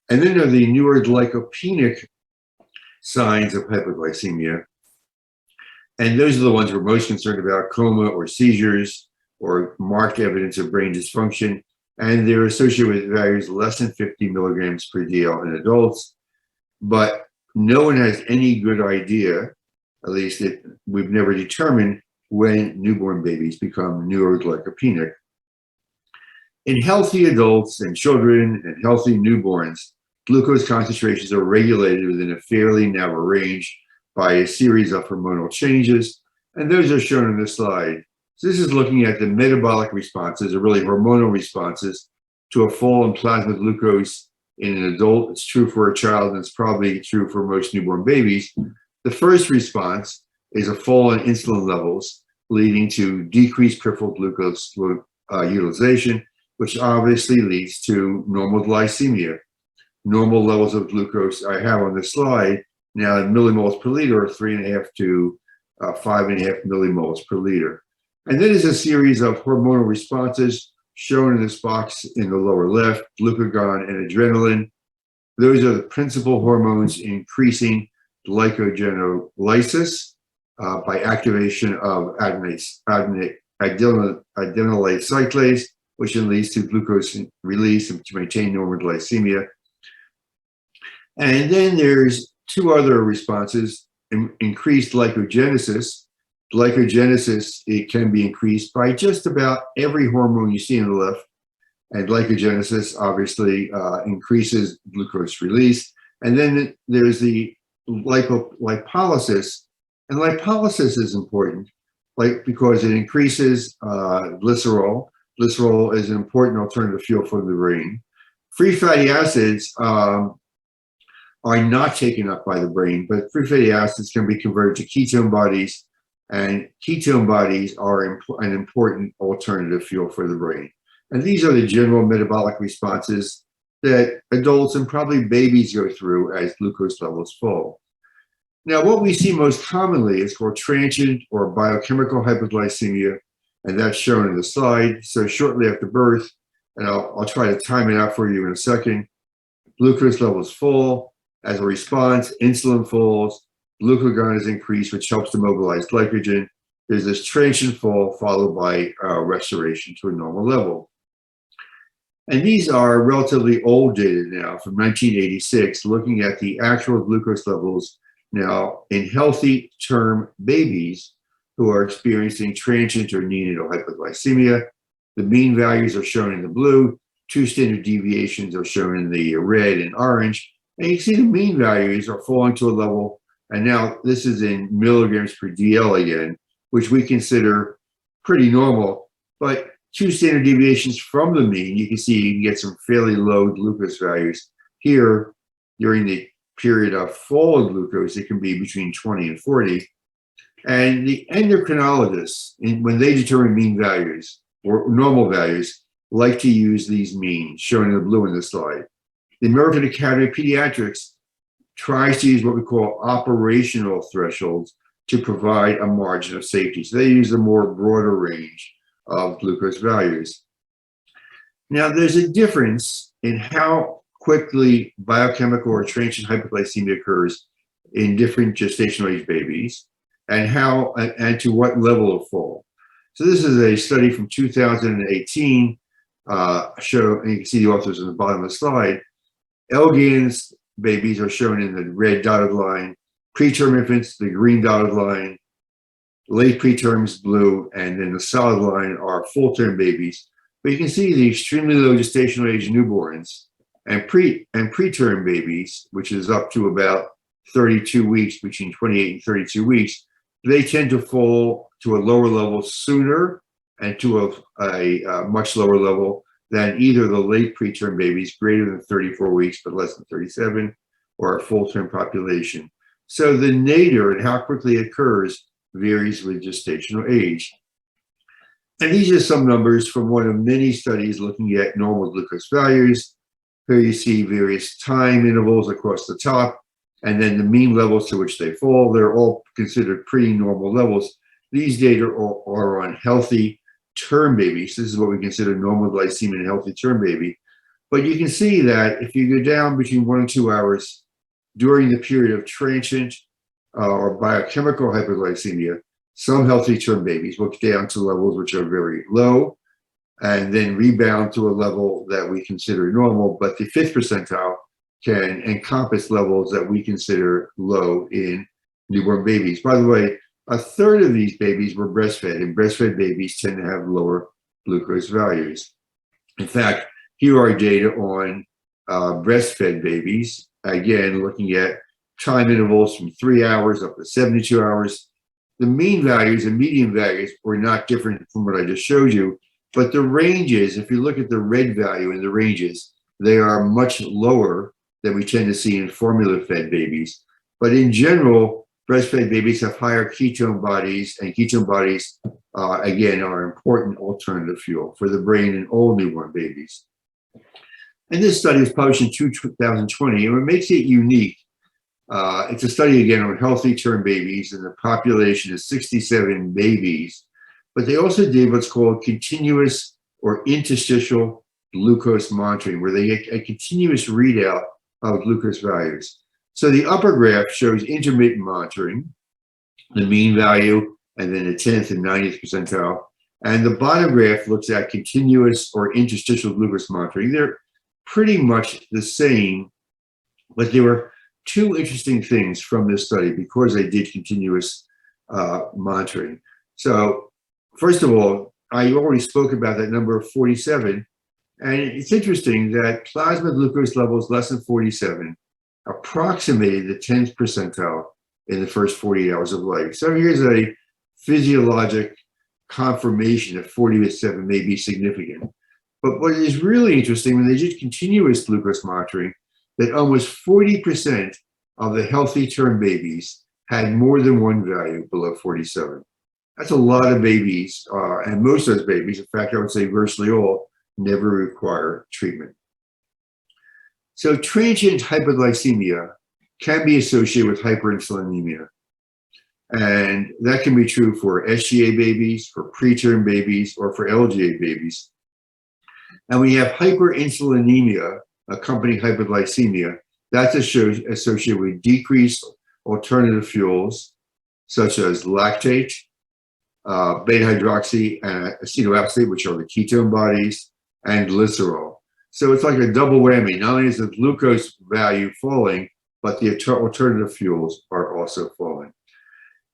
And then there are the neuroglycopenic signs of hypoglycemia. And those are the ones we're most concerned about: coma or seizures or marked evidence of brain dysfunction. And they're associated with values less than 50 milligrams per DL in adults. But no one has any good idea, at least we've never determined, when newborn babies become neuroglycopenic. In healthy adults and children and healthy newborns, glucose concentrations are regulated within a fairly narrow range by a series of hormonal changes, and those are shown in this slide. So this is looking at the metabolic responses, or really hormonal responses, to a fall in plasma glucose in an adult. It's true for a child, and it's probably true for most newborn babies. The first response is a fall in insulin levels, leading to decreased peripheral glucose utilization, which obviously leads to normal glycemia. Normal levels of glucose I have on this slide now in millimoles per liter are 3.5 to 5.5 millimoles per liter. And then there's a series of hormonal responses shown in this box in the lower left: glucagon and adrenaline. Those are the principal hormones increasing glycogenolysis by activation of adenylate cyclase, which then leads to glucose release to maintain normal glycemia. And then there's two other responses: increased glycogenesis. Glycogenesis, it can be increased by just about every hormone you see on the left. And glycogenesis obviously increases glucose release. And then there's the lipolysis. And lipolysis is important, because it increases glycerol. Glycerol is an important alternative fuel for the brain. Free fatty acids are not taken up by the brain, but free fatty acids can be converted to ketone bodies, and ketone bodies are an important alternative fuel for the brain. And these are the general metabolic responses that adults and probably babies go through as glucose levels fall. Now, what we see most commonly is called transient or biochemical hypoglycemia, and that's shown in the slide. So shortly after birth, and I'll try to time it out for you in a second, glucose levels fall. As a response, insulin falls, glucagon is increased, which helps to mobilize glycogen. There's this transient fall followed by restoration to a normal level. And these are relatively old data now from 1986, looking at the actual glucose levels now in healthy term babies who are experiencing transient or neonatal hypoglycemia. The mean values are shown in the blue. Two standard deviations are shown in the red and orange. And you can see the mean values are falling to a level, and now this is in milligrams per DL again, which we consider pretty normal. But two standard deviations from the mean, you can see you can get some fairly low glucose values. Here, during the period of fall of glucose, it can be between 20 and 40. And the endocrinologists, when they determine mean values or normal values, like to use these means, shown in the blue in this slide. The American Academy of Pediatrics tries to use what we call operational thresholds to provide a margin of safety. So they use a more broader range of glucose values. Now, there's a difference in how quickly biochemical or transient hypoglycemia occurs in different gestational age babies, and to what level of fall. So this is a study from 2018, and you can see the authors on the bottom of the slide. LGAN's babies are shown in the red dotted line, preterm infants, the green dotted line, late preterm is blue, and then the solid line are full-term babies. But you can see the extremely low gestational age newborns and preterm babies, which is up to about 32 weeks, between 28 and 32 weeks, they tend to fall to a lower level sooner and to a much lower level than either the late preterm babies greater than 34 weeks but less than 37 or our full-term population. So the nadir and how quickly it occurs varies with gestational age. And these are some numbers from one of many studies looking at normal glucose values. Here you see various time intervals across the top, and then the mean levels to which they fall. They're all considered pretty normal levels. These data are on healthy term babies. This is what we consider normal glycemia in a healthy term baby. But you can see that if you go down between 1 and 2 hours during the period of transient or biochemical hyperglycemia, some healthy term babies will get down to levels which are very low and then rebound to a level that we consider normal, but the 5th percentile can encompass levels that we consider low in newborn babies. By the way, a third of these babies were breastfed, and breastfed babies tend to have lower glucose values. In fact, here are data on breastfed babies, again, looking at time intervals from 3 hours up to 72 hours. The mean values and median values were not different from what I just showed you, but the ranges, if you look at the red value in the ranges, they are much lower than we tend to see in formula-fed babies. But in general, breastfed babies have higher ketone bodies, and ketone bodies, again, are an important alternative fuel for the brain in all newborn babies. And this study was published in 2020, and what makes it unique, it's a study, again, on healthy term babies, and the population is 67 babies, but they also did what's called continuous or interstitial glucose monitoring, where they get a continuous readout of glucose values. So the upper graph shows intermittent monitoring, the mean value, and then the 10th and 90th percentile. And the bottom graph looks at continuous or interstitial glucose monitoring. They're pretty much the same, but there were two interesting things from this study because they did continuous monitoring. So first of all, I already spoke about that number of 47, and it's interesting that plasma glucose levels less than 47 approximated the 10th percentile in the first 48 hours of life. So here's a physiologic confirmation that 47 may be significant. But what is really interesting, when they did continuous glucose monitoring, that almost 40% of the healthy term babies had more than one value below 47. That's a lot of babies, and most of those babies, in fact, I would say virtually all, never require treatment. So transient hypoglycemia can be associated with hyperinsulinemia. And that can be true for SGA babies, for preterm babies, or for LGA babies. And we have hyperinsulinemia accompanying hypoglycemia. That's associated with decreased alternative fuels, such as lactate, beta-hydroxy, and acetoacetate, which are the ketone bodies, and glycerol. So it's like a double whammy. Not only is the glucose value falling, but the alternative fuels are also falling.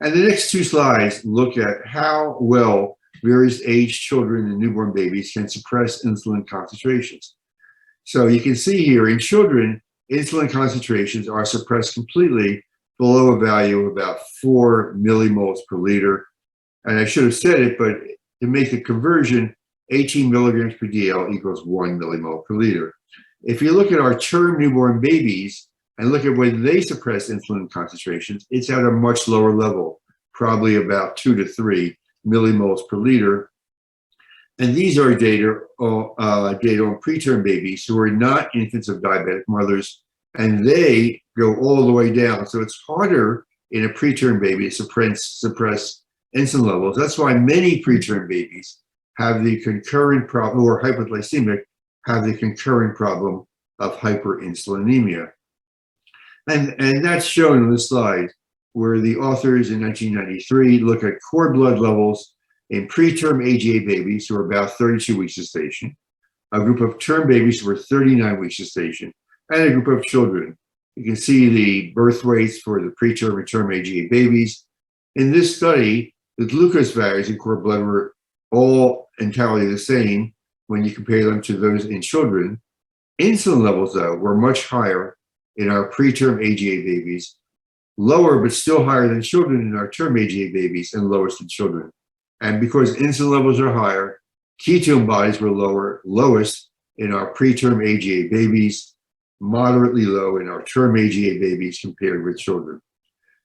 And the next two slides look at how well various age children and newborn babies can suppress insulin concentrations. So you can see here in children, insulin concentrations are suppressed completely below a value of about 4 millimoles per liter. And I should have said it, but to make the conversion, 18 milligrams per DL equals 1 millimole per liter. If you look at our term newborn babies and look at when they suppress insulin concentrations, it's at a much lower level, probably about 2 to 3 millimoles per liter. And these are data on preterm babies who are not infants of diabetic mothers, and they go all the way down. So it's harder in a preterm baby to suppress insulin levels. That's why many preterm babies have the concurrent problem, who are hypoglycemic, have the concurrent problem of hyperinsulinemia. And that's shown on this slide, where the authors in 1993 look at cord blood levels in preterm AGA babies who are about 32 weeks gestation, a group of term babies who are 39 weeks gestation, and a group of children. You can see the birth weights for the preterm and term AGA babies. In this study, the glucose values in cord blood were all entirely the same when you compare them to those in children. Insulin levels, though, were much higher in our preterm AGA babies, lower but still higher than children in our term AGA babies, and lowest in children. And because insulin levels are higher, Ketone bodies were lowest in our preterm AGA babies, moderately low in our term AGA babies compared with children.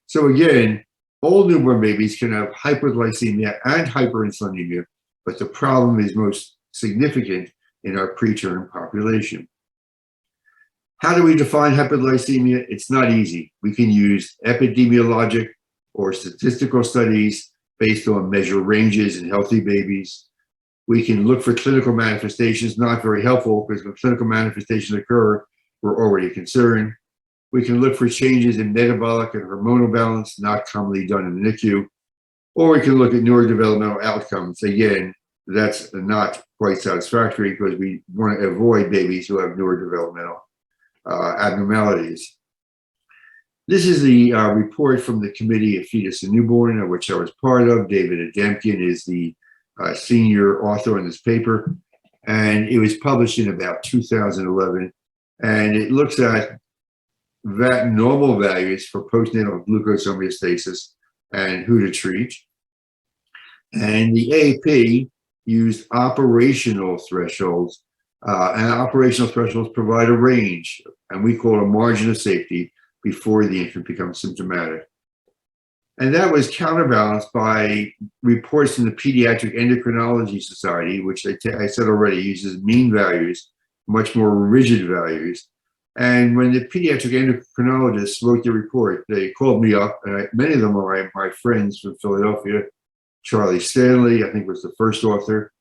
So again, all newborn babies can have hyperglycemia and hyperinsulinemia, but the problem is most significant in our preterm population. How do we define hypoglycemia? It's not easy. We can use epidemiologic or statistical studies based on measure ranges in healthy babies. We can look for clinical manifestations, not very helpful because when clinical manifestations occur, we're already concerned. We can look for changes in metabolic and hormonal balance, not commonly done in the NICU. Or we can look at neurodevelopmental outcomes. Again, that's not quite satisfactory because we want to avoid babies who have neurodevelopmental abnormalities. This is the report from the Committee of Fetus and Newborn, of which I was part of. David Adamkian is the senior author on this paper, and it was published in about 2011. And it looks at normal values for postnatal glucose homeostasis and who to treat. And the AAP used operational thresholds, and operational thresholds provide a range, and we call it a margin of safety before the infant becomes symptomatic. And that was counterbalanced by reports from the Pediatric Endocrinology Society, which I said already uses mean values, much more rigid values. And when the pediatric endocrinologists wrote the report, they called me up, and many of them are my friends from Philadelphia. Charlie Stanley, I think, was the first author.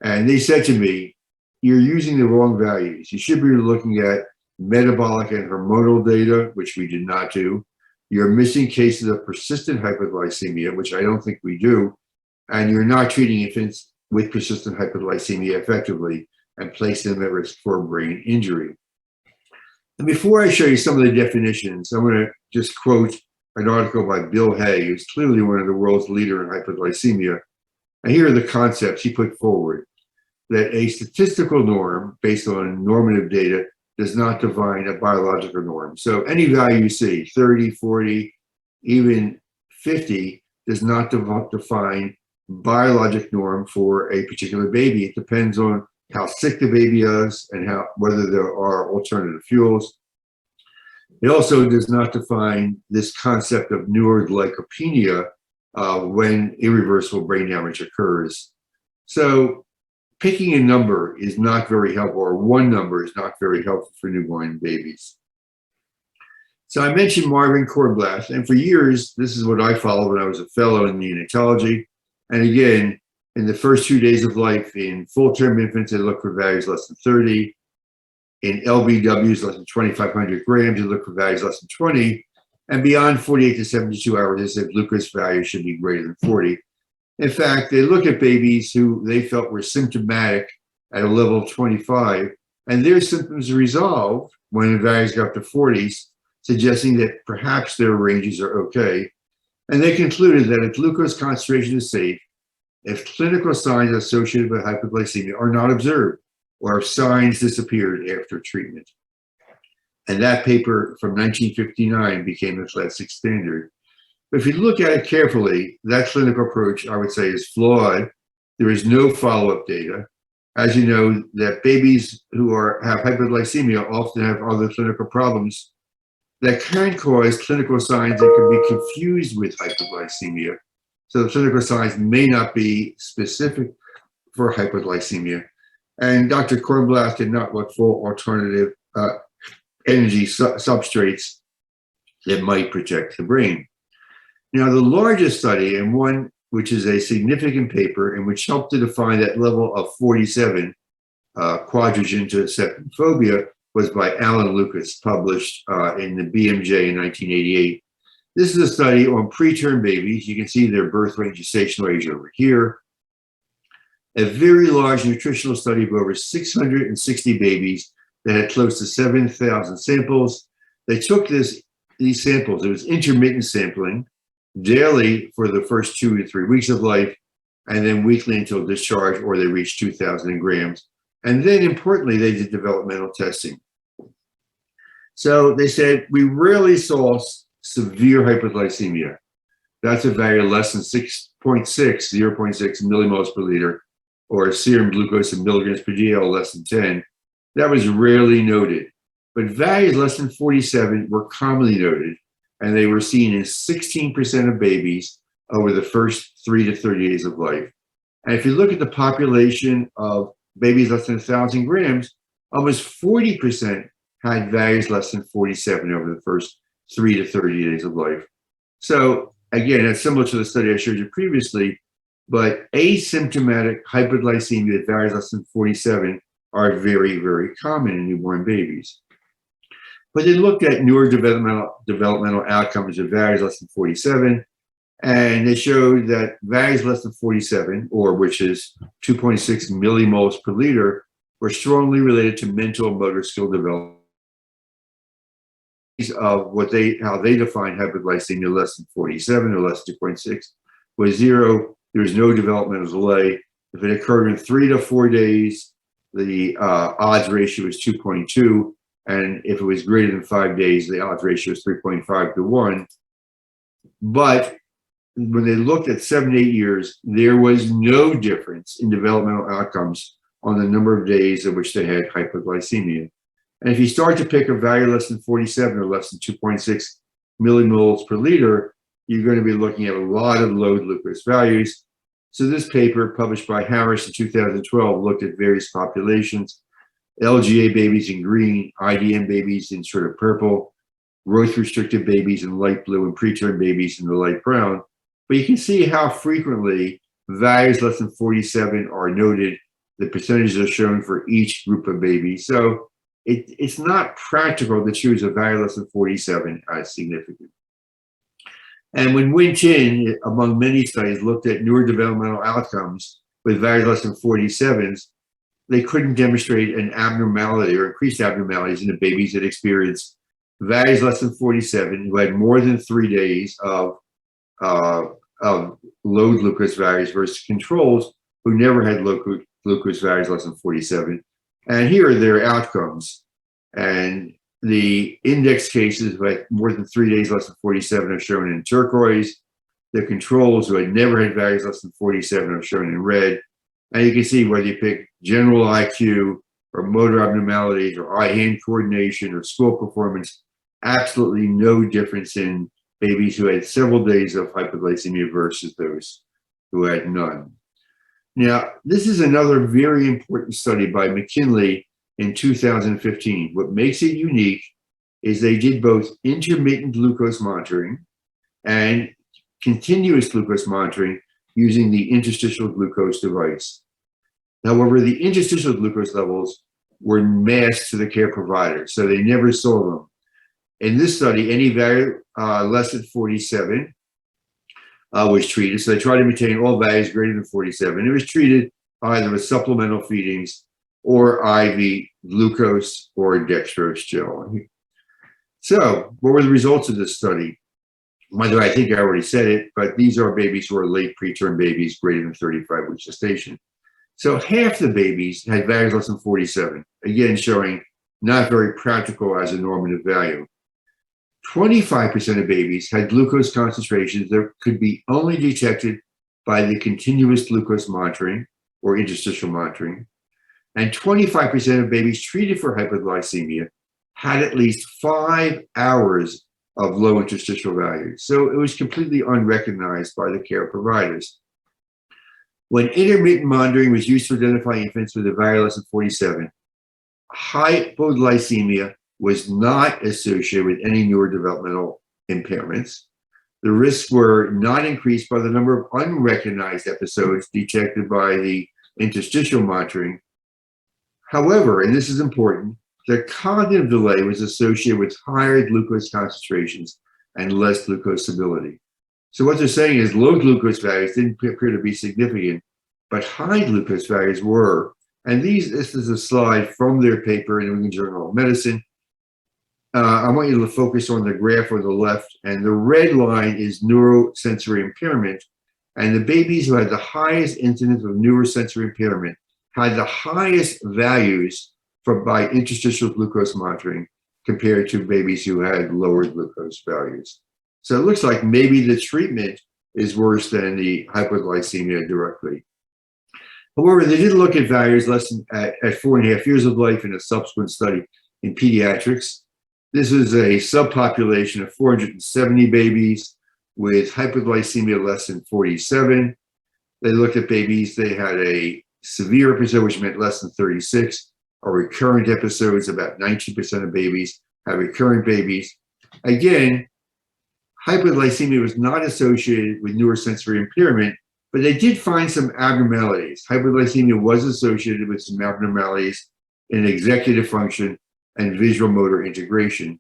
And they said to me, you're using the wrong values. You should be looking at metabolic and hormonal data, which we did not do. You're missing cases of persistent hypoglycemia, which I don't think we do. And you're not treating infants with persistent hypoglycemia effectively and placing them at risk for brain injury. And before I show you some of the definitions, I'm going to just quote an article by Bill Hay, who's clearly one of the world's leader in hypoglycemia. And here are the concepts he put forward: that a statistical norm based on normative data does not define a biological norm. So any value you see, 30, 40, even 50, does not define biologic norm for a particular baby. It depends on how sick the baby is and whether there are alternative fuels. It also does not define this concept of neuroglycopenia when irreversible brain damage occurs. So picking a number is not very helpful, or one number is not very helpful for newborn babies. So I mentioned Marvin Kornblath, and for years, this is what I followed when I was a fellow in neonatology. And again, in the first 2 days of life, in full-term infants, they look for values less than 30. In LBWs, less than 2,500 grams, they look for values less than 20. And beyond 48 to 72 hours, they said glucose values should be greater than 40. In fact, they look at babies who they felt were symptomatic at a level of 25, and their symptoms resolved when the values got to 40s, suggesting that perhaps their ranges are okay. And they concluded that if glucose concentration is safe, if clinical signs associated with hypoglycemia are not observed, or if signs disappeared after treatment. And that paper from 1959 became a classic standard. But if you look at it carefully, that clinical approach, I would say, is flawed. There is no follow-up data. As you know, that babies who have hypoglycemia often have other clinical problems that can cause clinical signs that can be confused with hypoglycemia. So the clinical signs may not be specific for hypoglycemia. And Dr. Kornblath did not look for alternative energy substrates that might protect the brain. Now, the largest study, and one which is a significant paper and which helped to define that level of 47, quadrigen to septum phobia, was by Alan Lucas, published in the BMJ in 1988. This is a study on preterm babies. You can see their birth range gestational age over here. A very large nutritional study of over 660 babies that had close to 7,000 samples. They took these samples. It was intermittent sampling, daily for the first 2 to 3 weeks of life, and then weekly until discharge, or they reached 2,000 grams. And then importantly, they did developmental testing. So they said, we rarely saw severe hypoglycemia. That's a value less than 0.6 millimoles per liter. or serum glucose in milligrams per DL less than 10, that was rarely noted. But values less than 47 were commonly noted, and they were seen in 16% of babies over the first 3 to 30 days of life. And if you look at the population of babies less than 1,000 grams, almost 40% had values less than 47 over the first 3 to 30 days of life. So again, it's similar to the study I showed you previously, but asymptomatic hypoglycemia at values less than 47 are very, very common in newborn babies. But they looked at neurodevelopmental outcomes at values less than 47, and they showed that values less than 47, or which is 2.6 millimoles per liter, were strongly related to mental and motor skill development. Of how they define hypoglycemia less than 47 or less than 2.6 was 0. There was no developmental delay. If it occurred in 3 to 4 days, the odds ratio was 2.2. And if it was greater than 5 days, the odds ratio was 3.5 to 1. But when they looked at 7 to 8 years, there was no difference in developmental outcomes on the number of days in which they had hypoglycemia. And if you start to pick a value less than 47 or less than 2.6 millimoles per liter, you're going to be looking at a lot of low glucose values. So this paper, published by Harris in 2012, looked at various populations: LGA babies in green, IDM babies in sort of purple, growth-restricted babies in light blue, and preterm babies in the light brown. But you can see how frequently values less than 47 are noted. The percentages are shown for each group of babies. So it's not practical to choose a value less than 47 as significant. And when Win Chin, among many studies, looked at neurodevelopmental outcomes with values less than 47s, they couldn't demonstrate an abnormality or increased abnormalities in the babies that experienced values less than 47 who had more than 3 days of low glucose values versus controls who never had low glucose values less than 47. And here are their outcomes. And the index cases who had more than 3 days less than 47 are shown in turquoise. The controls who had never had values less than 47 are shown in red. And you can see whether you pick general IQ or motor abnormalities or eye-hand coordination or school performance, absolutely no difference in babies who had several days of hypoglycemia versus those who had none. Now, this is another very important study by McKinley in 2015. What makes it unique is they did both intermittent glucose monitoring and continuous glucose monitoring using the interstitial glucose device. However, the interstitial glucose levels were masked to the care provider, so they never saw them. In this study, any value less than 47 was treated. So they tried to maintain all values greater than 47. It was treated either with supplemental feedings or IV glucose or dextrose gel. So what were the results of this study? By the way, I think I already said it, but these are babies who are late preterm babies greater than 35 weeks gestation. So half the babies had values less than 47, again showing not very practical as a normative value. 25% of babies had glucose concentrations that could be only detected by the continuous glucose monitoring or interstitial monitoring. And 25% of babies treated for hypoglycemia had at least 5 hours of low interstitial values. So it was completely unrecognized by the care providers. When intermittent monitoring was used to identify infants with a value less than 47, hypoglycemia was not associated with any neurodevelopmental impairments. The risks were not increased by the number of unrecognized episodes detected by the interstitial monitoring. However, and this is important, the cognitive delay was associated with higher glucose concentrations and less glucose stability. So what they're saying is low glucose values didn't appear to be significant, but high glucose values were. And this is a slide from their paper in the New England Journal of Medicine. I want you to focus on the graph on the left, and the red line is neurosensory impairment. And the babies who had the highest incidence of neurosensory impairment had the highest values by interstitial glucose monitoring compared to babies who had lower glucose values. So it looks like maybe the treatment is worse than the hypoglycemia directly. However, they did look at values less than at 4.5 years of life in a subsequent study in pediatrics. This is a subpopulation of 470 babies with hypoglycemia less than 47. They looked at babies, they had a severe episode, which meant less than 36, or recurrent episodes. About 19% of babies have recurrent babies. Again, hypoglycemia was not associated with neurosensory impairment, but they did find some abnormalities. Hypoglycemia was associated with some abnormalities in executive function and visual motor integration.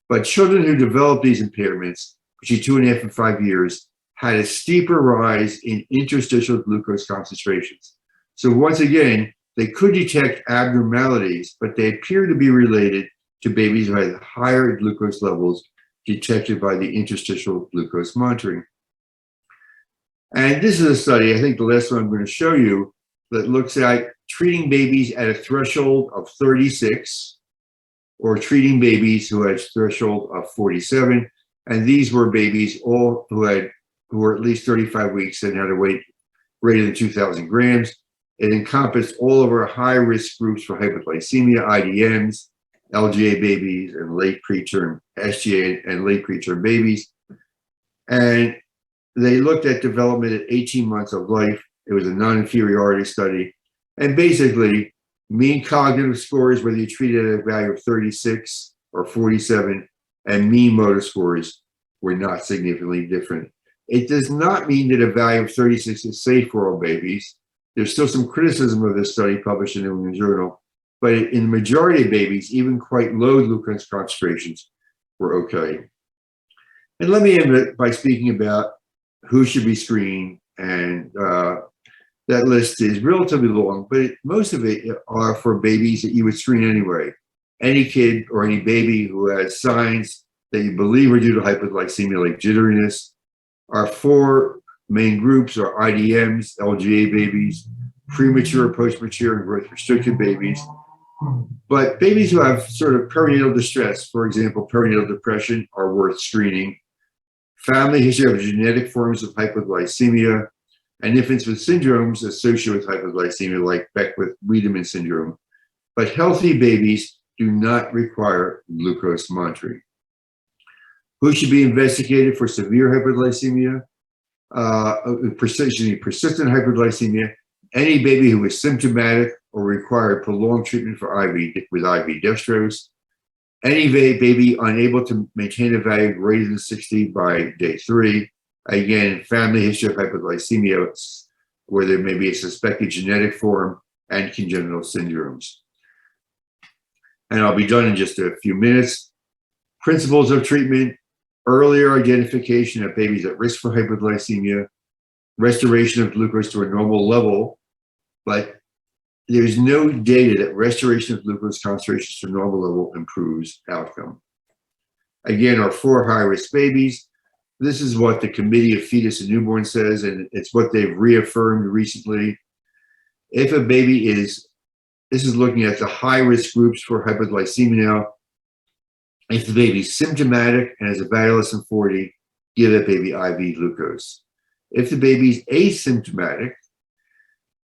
But children who developed these impairments between 2.5 and 5 years had a steeper rise in interstitial glucose concentrations. So once again, they could detect abnormalities, but they appear to be related to babies who had higher glucose levels detected by the interstitial glucose monitoring. And this is a study, I think the last one I'm going to show you, that looks at treating babies at a threshold of 36 or treating babies who had a threshold of 47. And these were babies all who were at least 35 weeks and had a weight greater than 2,000 grams. It encompassed all of our high-risk groups for hypoglycemia, IDMs, LGA babies, and late preterm, SGA and late preterm babies. And they looked at development at 18 months of life. It was a non-inferiority study. And basically, mean cognitive scores, whether you treat it at a value of 36 or 47, and mean motor scores were not significantly different. It does not mean that a value of 36 is safe for all babies. There's still some criticism of this study published in the New England Journal, but in the majority of babies, even quite low glucose concentrations were okay. And let me end by speaking about who should be screened, and that list is relatively long, but most of it are for babies that you would screen anyway. Any kid or any baby who has signs that you believe are due to hypoglycemia, like jitteriness. Our 4 main groups are IDMs, LGA babies, premature, post-mature, and growth-restricted babies. But babies who have sort of perinatal distress, for example, perinatal depression, are worth screening. Family history of genetic forms of hypoglycemia, and infants with syndromes associated with hypoglycemia, like Beckwith-Wiedemann syndrome. But healthy babies do not require glucose monitoring. Who should be investigated for severe hypoglycemia? Persistent hypoglycemia, any baby who is symptomatic or required prolonged treatment for with IV dextrose, any baby unable to maintain a value greater than 60 by day 3, again, family history of hypoglycemia, where there may be a suspected genetic form, and congenital syndromes. And I'll be done in just a few minutes. Principles of treatment: earlier identification of babies at risk for hypoglycemia, restoration of glucose to a normal level, but there's no data that restoration of glucose concentrations to normal level improves outcome. Again, our 4 high-risk babies. This is what the Committee of Fetus and Newborn says, and it's what they've reaffirmed recently. If a baby is, this is looking at the high-risk groups for hypoglycemia now. If the baby's symptomatic and has a value less than 40, give that baby IV glucose. If the baby's asymptomatic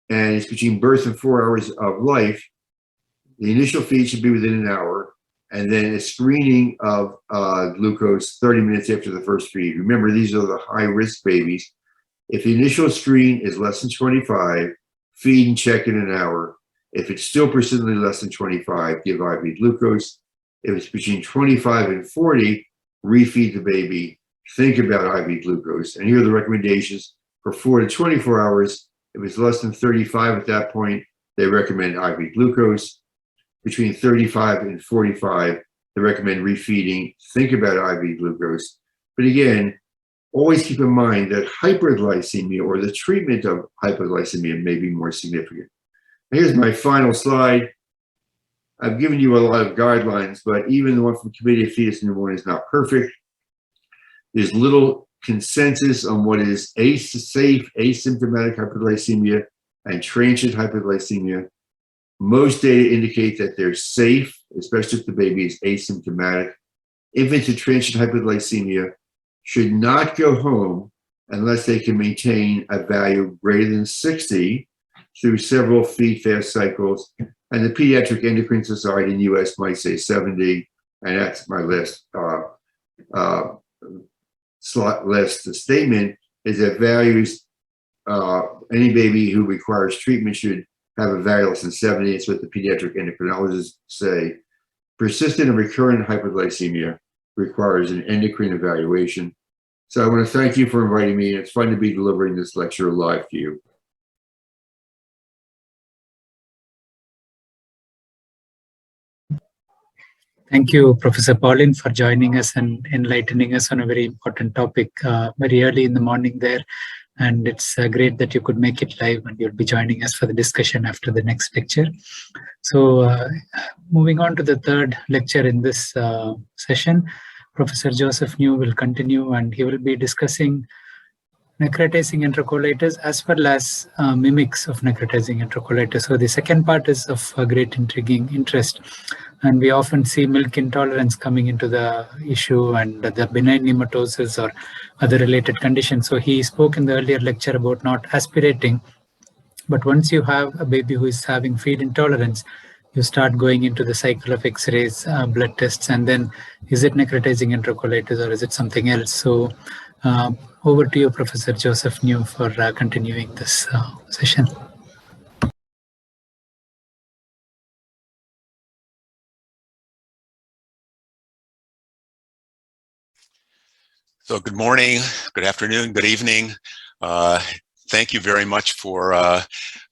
and it's between birth and 4 hours of life, the initial feed should be within an hour, and then a screening of glucose 30 minutes after the first feed. Remember, these are the high-risk babies. If the initial screen is less than 25, feed and check in an hour. If it's still persistently less than 25, give IV glucose. If it's between 25 and 40, refeed the baby. Think about IV glucose. And here are the recommendations for 4 to 24 hours. If it's less than 35 at that point, they recommend IV glucose. Between 35 and 45, they recommend refeeding. Think about IV glucose. But again, always keep in mind that hyperglycemia or the treatment of hypoglycemia may be more significant. Here's my final slide. I've given you a lot of guidelines, but even the one from Committee of Fetus and Newborn is not perfect. There's little consensus on what is safe asymptomatic hypoglycemia and transient hypoglycemia. Most data indicate that they're safe, especially if the baby is asymptomatic. Infants with transient hypoglycemia should not go home unless they can maintain a value greater than 60 through several feed-fast cycles. And the Pediatric Endocrine Society in the US might say 70, and that's my last statement, is that values, any baby who requires treatment should have a value less than 70. It's what the pediatric endocrinologists say. Persistent and recurrent hypoglycemia requires an endocrine evaluation. So I want to thank you for inviting me. It's fun to be delivering this lecture live to you. Thank you, Professor Paulin, for joining us and enlightening us on a very important topic very early in the morning there. And it's great that you could make it live and you'll be joining us for the discussion after the next lecture. So moving on to the third lecture in this session, Professor Joseph New will continue and he will be discussing necrotizing enterocolitis as well as mimics of necrotizing enterocolitis. So the second part is of great intriguing interest. And we often see milk intolerance coming into the issue and the benign nematosis or other related conditions. So he spoke in the earlier lecture about not aspirating, but once you have a baby who is having feed intolerance, you start going into the cycle of X-rays, blood tests, and then is it necrotizing enterocolitis or is it something else? So over to you, Professor Joseph New, for continuing this session. So good morning, good afternoon, good evening. Thank you very much for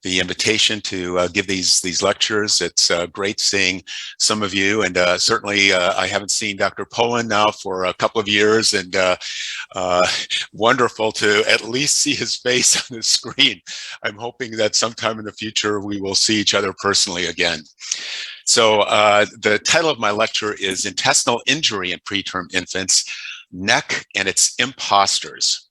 the invitation to give these lectures. It's great seeing some of you, and certainly I haven't seen Dr. Poland now for a couple of years, and wonderful to at least see his face on the screen. I'm hoping that sometime in the future we will see each other personally again. So the title of my lecture is Intestinal Injury in Preterm Infants, NEC and its Imposters.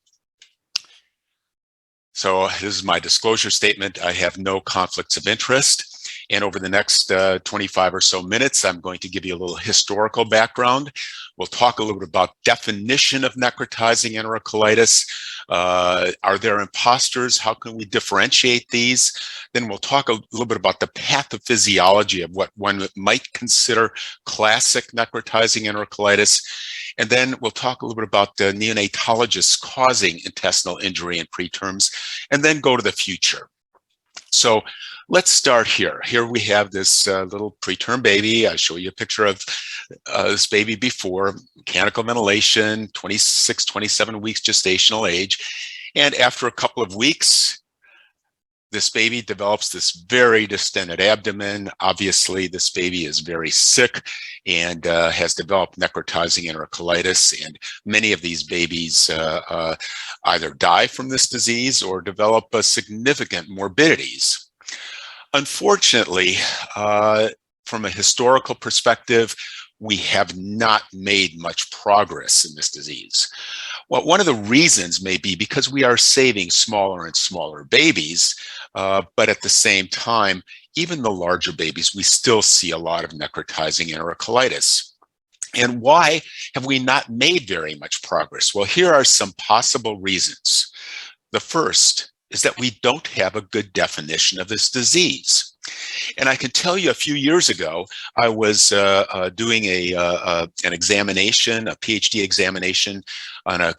So this is my disclosure statement. I have no conflicts of interest. And over the next 25 or so minutes, I'm going to give you a little historical background. We'll talk a little bit about definition of necrotizing enterocolitis. Are there imposters? How can we differentiate these? Then we'll talk a little bit about the pathophysiology of what one might consider classic necrotizing enterocolitis. And then we'll talk a little bit about the neonatologists causing intestinal injury in preterms, and then go to the future. So let's start here. Here we have this little preterm baby. I show you a picture of this baby before, mechanical ventilation, 26, 27 weeks gestational age. And after a couple of weeks, this baby develops this very distended abdomen. Obviously, this baby is very sick and has developed necrotizing enterocolitis. And many of these babies either die from this disease or develop significant morbidities. Unfortunately, from a historical perspective, we have not made much progress in this disease. Well, one of the reasons may be because we are saving smaller and smaller babies, but at the same time, even the larger babies, we still see a lot of necrotizing enterocolitis. And why have we not made very much progress? Well, here are some possible reasons. The first is that we don't have a good definition of this disease. And I can tell you a few years ago, I was doing an examination, a PhD examination on a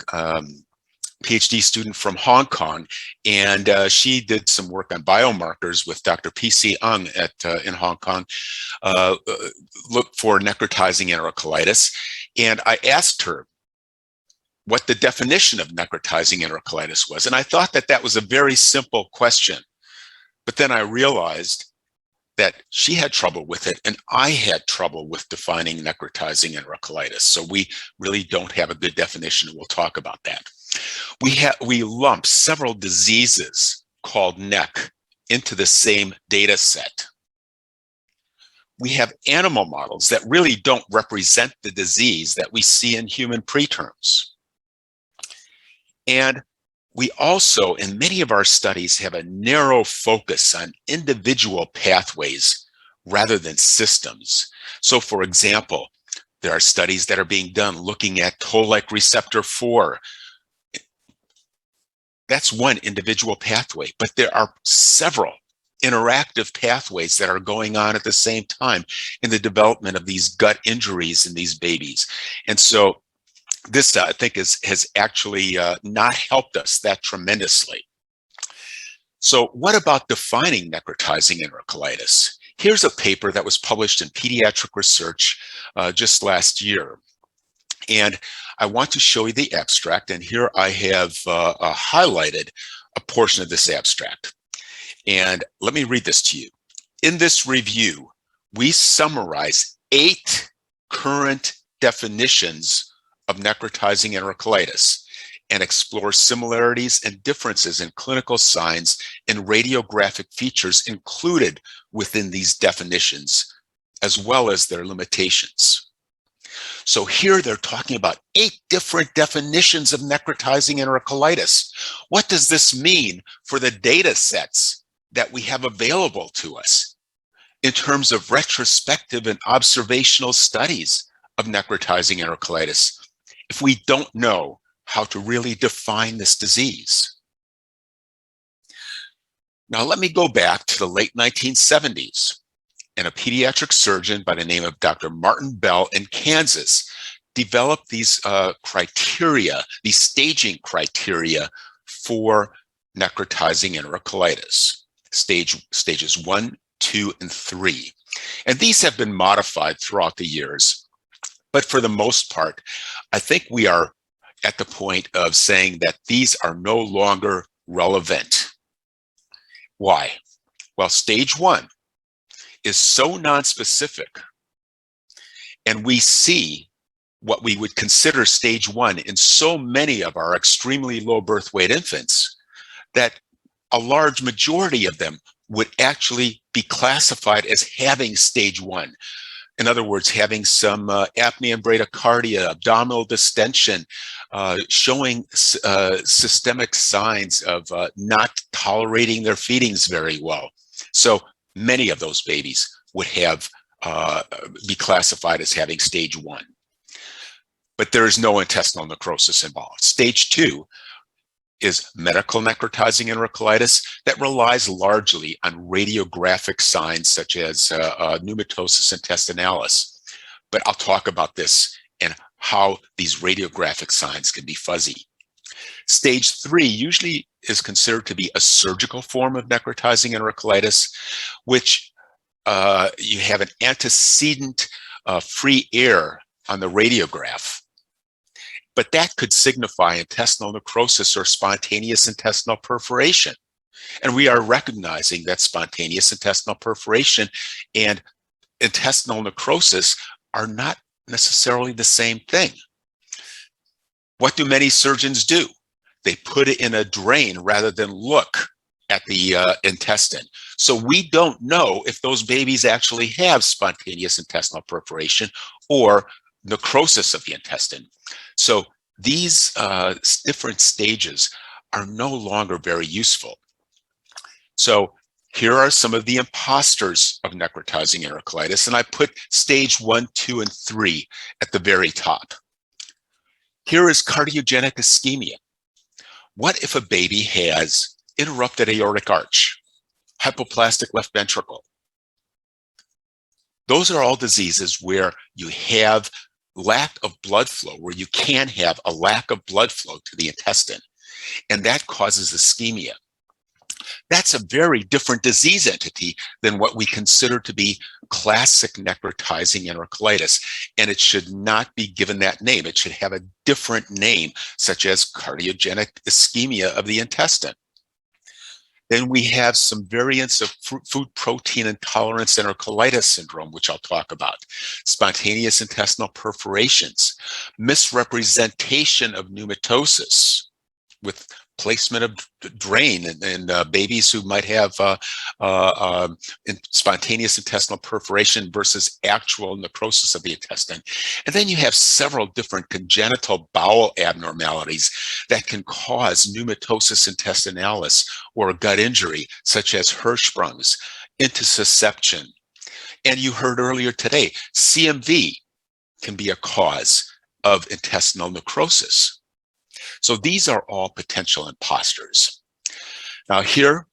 PhD student from Hong Kong, and she did some work on biomarkers with Dr. P.C. Ng in Hong Kong, look for necrotizing enterocolitis. And I asked her what the definition of necrotizing enterocolitis was. And I thought that that was a very simple question. But then I realized that she had trouble with it, and I had trouble with defining necrotizing enterocolitis. So we really don't have a good definition, and we'll talk about that. We lump several diseases called NEC into the same data set. We have animal models that really don't represent the disease that we see in human preterms. And we also, in many of our studies, have a narrow focus on individual pathways rather than systems. So for example, there are studies that are being done looking at toll-like receptor 4. That's one individual pathway, but there are several interactive pathways that are going on at the same time in the development of these gut injuries in these babies. And so this, I think, has actually not helped us that tremendously. So what about defining necrotizing enterocolitis? Here's a paper that was published in Pediatric Research just last year. And I want to show you the abstract, and here I have highlighted a portion of this abstract. And let me read this to you. In this review, we summarize 8 current definitions of necrotizing enterocolitis and explore similarities and differences in clinical signs and radiographic features included within these definitions, as well as their limitations. So here they're talking about 8 different definitions of necrotizing enterocolitis. What does this mean for the data sets that we have available to us in terms of retrospective and observational studies of necrotizing enterocolitis if we don't know how to really define this disease? Now, let me go back to the late 1970s, and a pediatric surgeon by the name of Dr. Martin Bell in Kansas developed these criteria, these staging criteria for necrotizing enterocolitis, stages 1, 2, and 3. And these have been modified throughout the years. But for the most part, I think we are at the point of saying that these are no longer relevant. Why? Well, stage 1 is so nonspecific, and we see what we would consider stage 1 in so many of our extremely low birth weight infants that a large majority of them would actually be classified as having stage 1. In other words, having some apnea and bradycardia, abdominal distension, showing systemic signs of not tolerating their feedings very well. So many of those babies would have be classified as having stage 1. But there is no intestinal necrosis involved. Stage 2 is medical necrotizing enterocolitis that relies largely on radiographic signs such as pneumatosis intestinalis. But I'll talk about this and how these radiographic signs can be fuzzy. Stage 3 usually is considered to be a surgical form of necrotizing enterocolitis, which you have an antecedent free air on the radiograph. But that could signify intestinal necrosis or spontaneous intestinal perforation. And we are recognizing that spontaneous intestinal perforation and intestinal necrosis are not necessarily the same thing. What do many surgeons do? They put it in a drain rather than look at the intestine. So we don't know if those babies actually have spontaneous intestinal perforation or necrosis of the intestine. So these different stages are no longer very useful. So here are some of the imposters of necrotizing enterocolitis, and I put stage 1, 2, and 3 at the very top. Here is cardiogenic ischemia. What if a baby has interrupted aortic arch, hypoplastic left ventricle? Those are all diseases where you have lack of blood flow, where you can have a lack of blood flow to the intestine, and that causes ischemia. That's a very different disease entity than what we consider to be classic necrotizing enterocolitis, and it should not be given that name. It should have a different name, such as cardiogenic ischemia of the intestine. Then we have some variants of food protein intolerance enterocolitis syndrome, which I'll talk about. Spontaneous intestinal perforations, misrepresentation of pneumatosis with placement of drain in babies who might have spontaneous intestinal perforation versus actual necrosis of the intestine. And then you have several different congenital bowel abnormalities that can cause pneumatosis intestinalis or gut injury, such as Hirschsprung's, intussusception. And you heard earlier today, CMV can be a cause of intestinal necrosis. So these are all potential imposters. Now here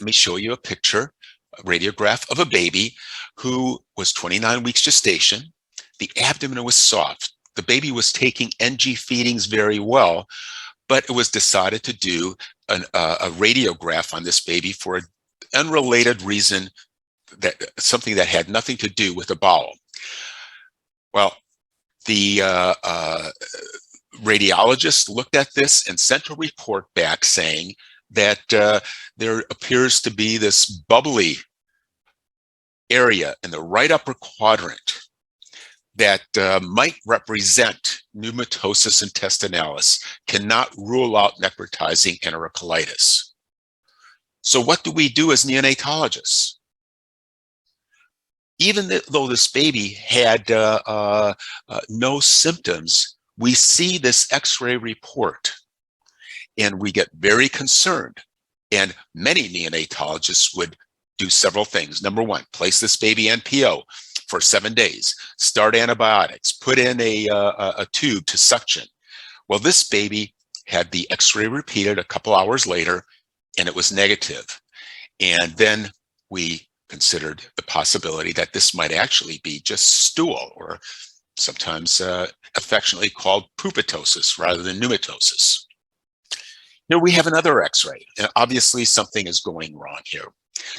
Let me show you a picture, a radiograph of a baby who was 29 weeks gestation. The abdomen was soft. The baby was taking NG feedings very well, but it was decided to do a radiograph on this baby for an unrelated reason, that something that had nothing to do with the bowel. Well, the radiologist looked at this and sent a report back saying that there appears to be this bubbly area in the right upper quadrant that might represent pneumatosis intestinalis, cannot rule out necrotizing enterocolitis. So what do we do as neonatologists? Even though this baby had no symptoms, we see this X-ray report and we get very concerned. And many neonatologists would do several things. Number one, place this baby NPO for 7 days, start antibiotics, put in a tube to suction. Well, this baby had the X-ray repeated a couple hours later, and it was negative. And then we considered the possibility that this might actually be just stool, or sometimes affectionately called poopitosis rather than pneumatosis. Here we have another X-ray, and obviously something is going wrong here.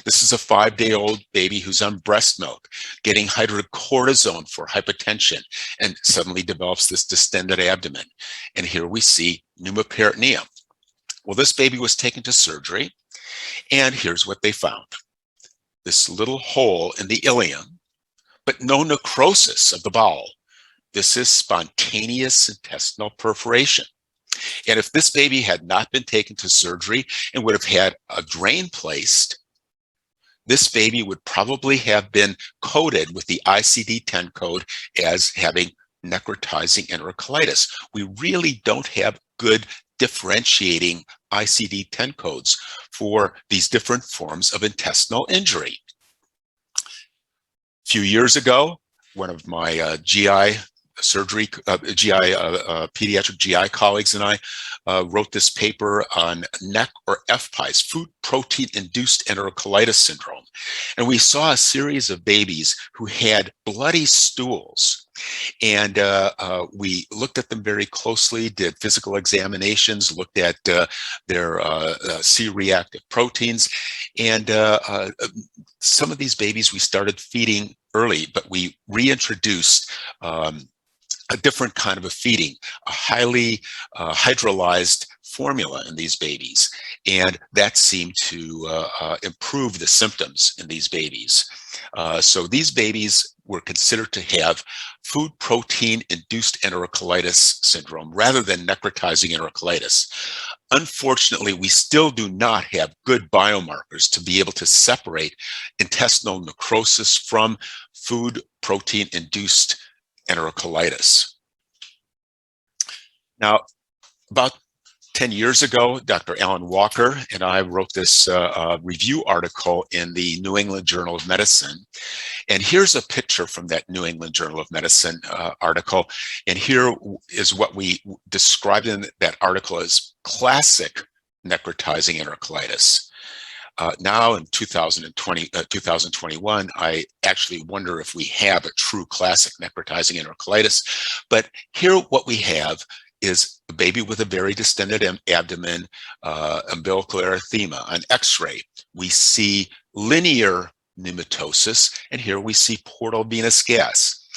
This is a 5-day-old baby who's on breast milk, getting hydrocortisone for hypotension, and suddenly develops this distended abdomen. And here we see pneumoperitoneum. Well, this baby was taken to surgery, and here's what they found. This little hole in the ileum, but no necrosis of the bowel. This is spontaneous intestinal perforation. And if this baby had not been taken to surgery and would have had a drain placed, this baby would probably have been coded with the ICD-10 code as having necrotizing enterocolitis. We really don't have good differentiating ICD-10 codes for these different forms of intestinal injury. A few years ago, one of my pediatric GI colleagues and I wrote this paper on NEC or FPIES, food protein induced enterocolitis syndrome. And we saw a series of babies who had bloody stools. And we looked at them very closely, did physical examinations, looked at their C-reactive proteins. And some of these babies we started feeding early, but we reintroduced a different kind of a feeding, a highly hydrolyzed formula in these babies. And that seemed to improve the symptoms in these babies. So these babies were considered to have food protein induced enterocolitis syndrome rather than necrotizing enterocolitis. Unfortunately, we still do not have good biomarkers to be able to separate intestinal necrosis from food protein induced enterocolitis. Now, about 10 years ago, Dr. Alan Walker and I wrote this review article in the New England Journal of Medicine. And here's a picture from that New England Journal of Medicine article. And here is what we described in that article as classic necrotizing enterocolitis. Now in 2021, I actually wonder if we have a true classic necrotizing enterocolitis. But here what we have is a baby with a very distended abdomen, umbilical erythema. On X-ray, we see linear pneumatosis, and here we see portal venous gas.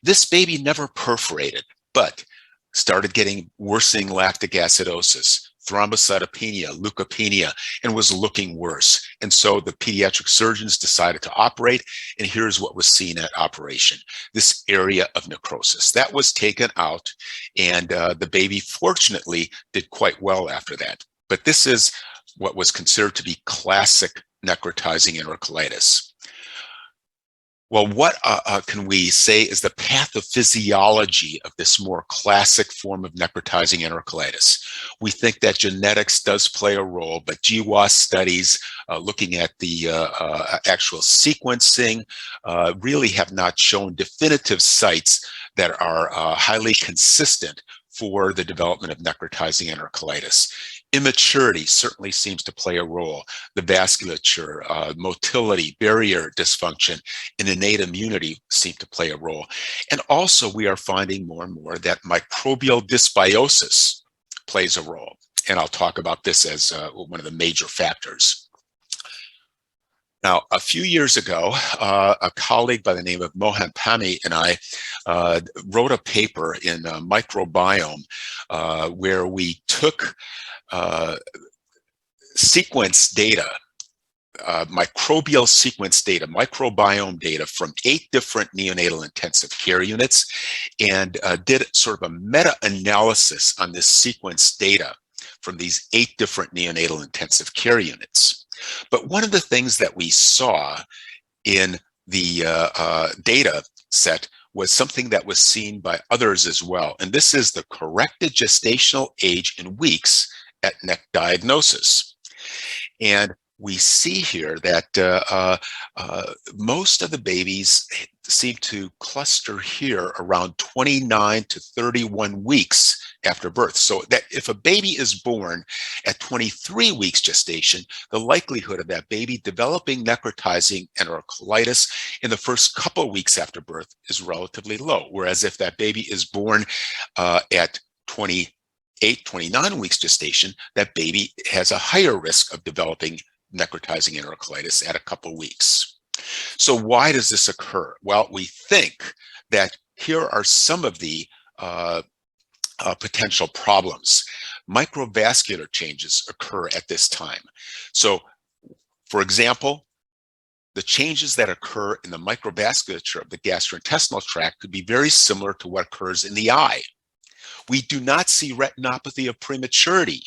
This baby never perforated, but started getting worsening lactic acidosis, thrombocytopenia, leukopenia, and was looking worse. And so the pediatric surgeons decided to operate, and here's what was seen at operation. This area of necrosis. That was taken out, and the baby fortunately did quite well after that. But this is what was considered to be classic necrotizing enterocolitis. Well, what can we say is the pathophysiology of this more classic form of necrotizing enterocolitis? We think that genetics does play a role, but GWAS studies looking at the actual sequencing really have not shown definitive sites that are highly consistent for the development of necrotizing enterocolitis. Immaturity certainly seems to play a role. The vasculature, motility, barrier dysfunction, and innate immunity seem to play a role. And also we are finding more and more that microbial dysbiosis plays a role. And I'll talk about this as one of the major factors. Now, a few years ago, a colleague by the name of Mohan Pami and I wrote a paper in Microbiome where we took sequence data, microbial sequence data, microbiome data from 8 different neonatal intensive care units and did sort of a meta-analysis on this sequence data from these 8 different neonatal intensive care units. But one of the things that we saw in the data set was something that was seen by others as well. And this is the corrected gestational age in weeks at NEC diagnosis. And we see here that most of the babies seem to cluster here around 29 to 31 weeks after birth. So that if a baby is born at 23 weeks gestation, the likelihood of that baby developing necrotizing enterocolitis in the first couple of weeks after birth is relatively low. Whereas if that baby is born at 28, 29 weeks gestation, that baby has a higher risk of developing necrotizing enterocolitis at a couple weeks. So why does this occur? Well, we think that here are some of the potential problems. Microvascular changes occur at this time. So, for example, the changes that occur in the microvasculature of the gastrointestinal tract could be very similar to what occurs in the eye. We do not see retinopathy of prematurity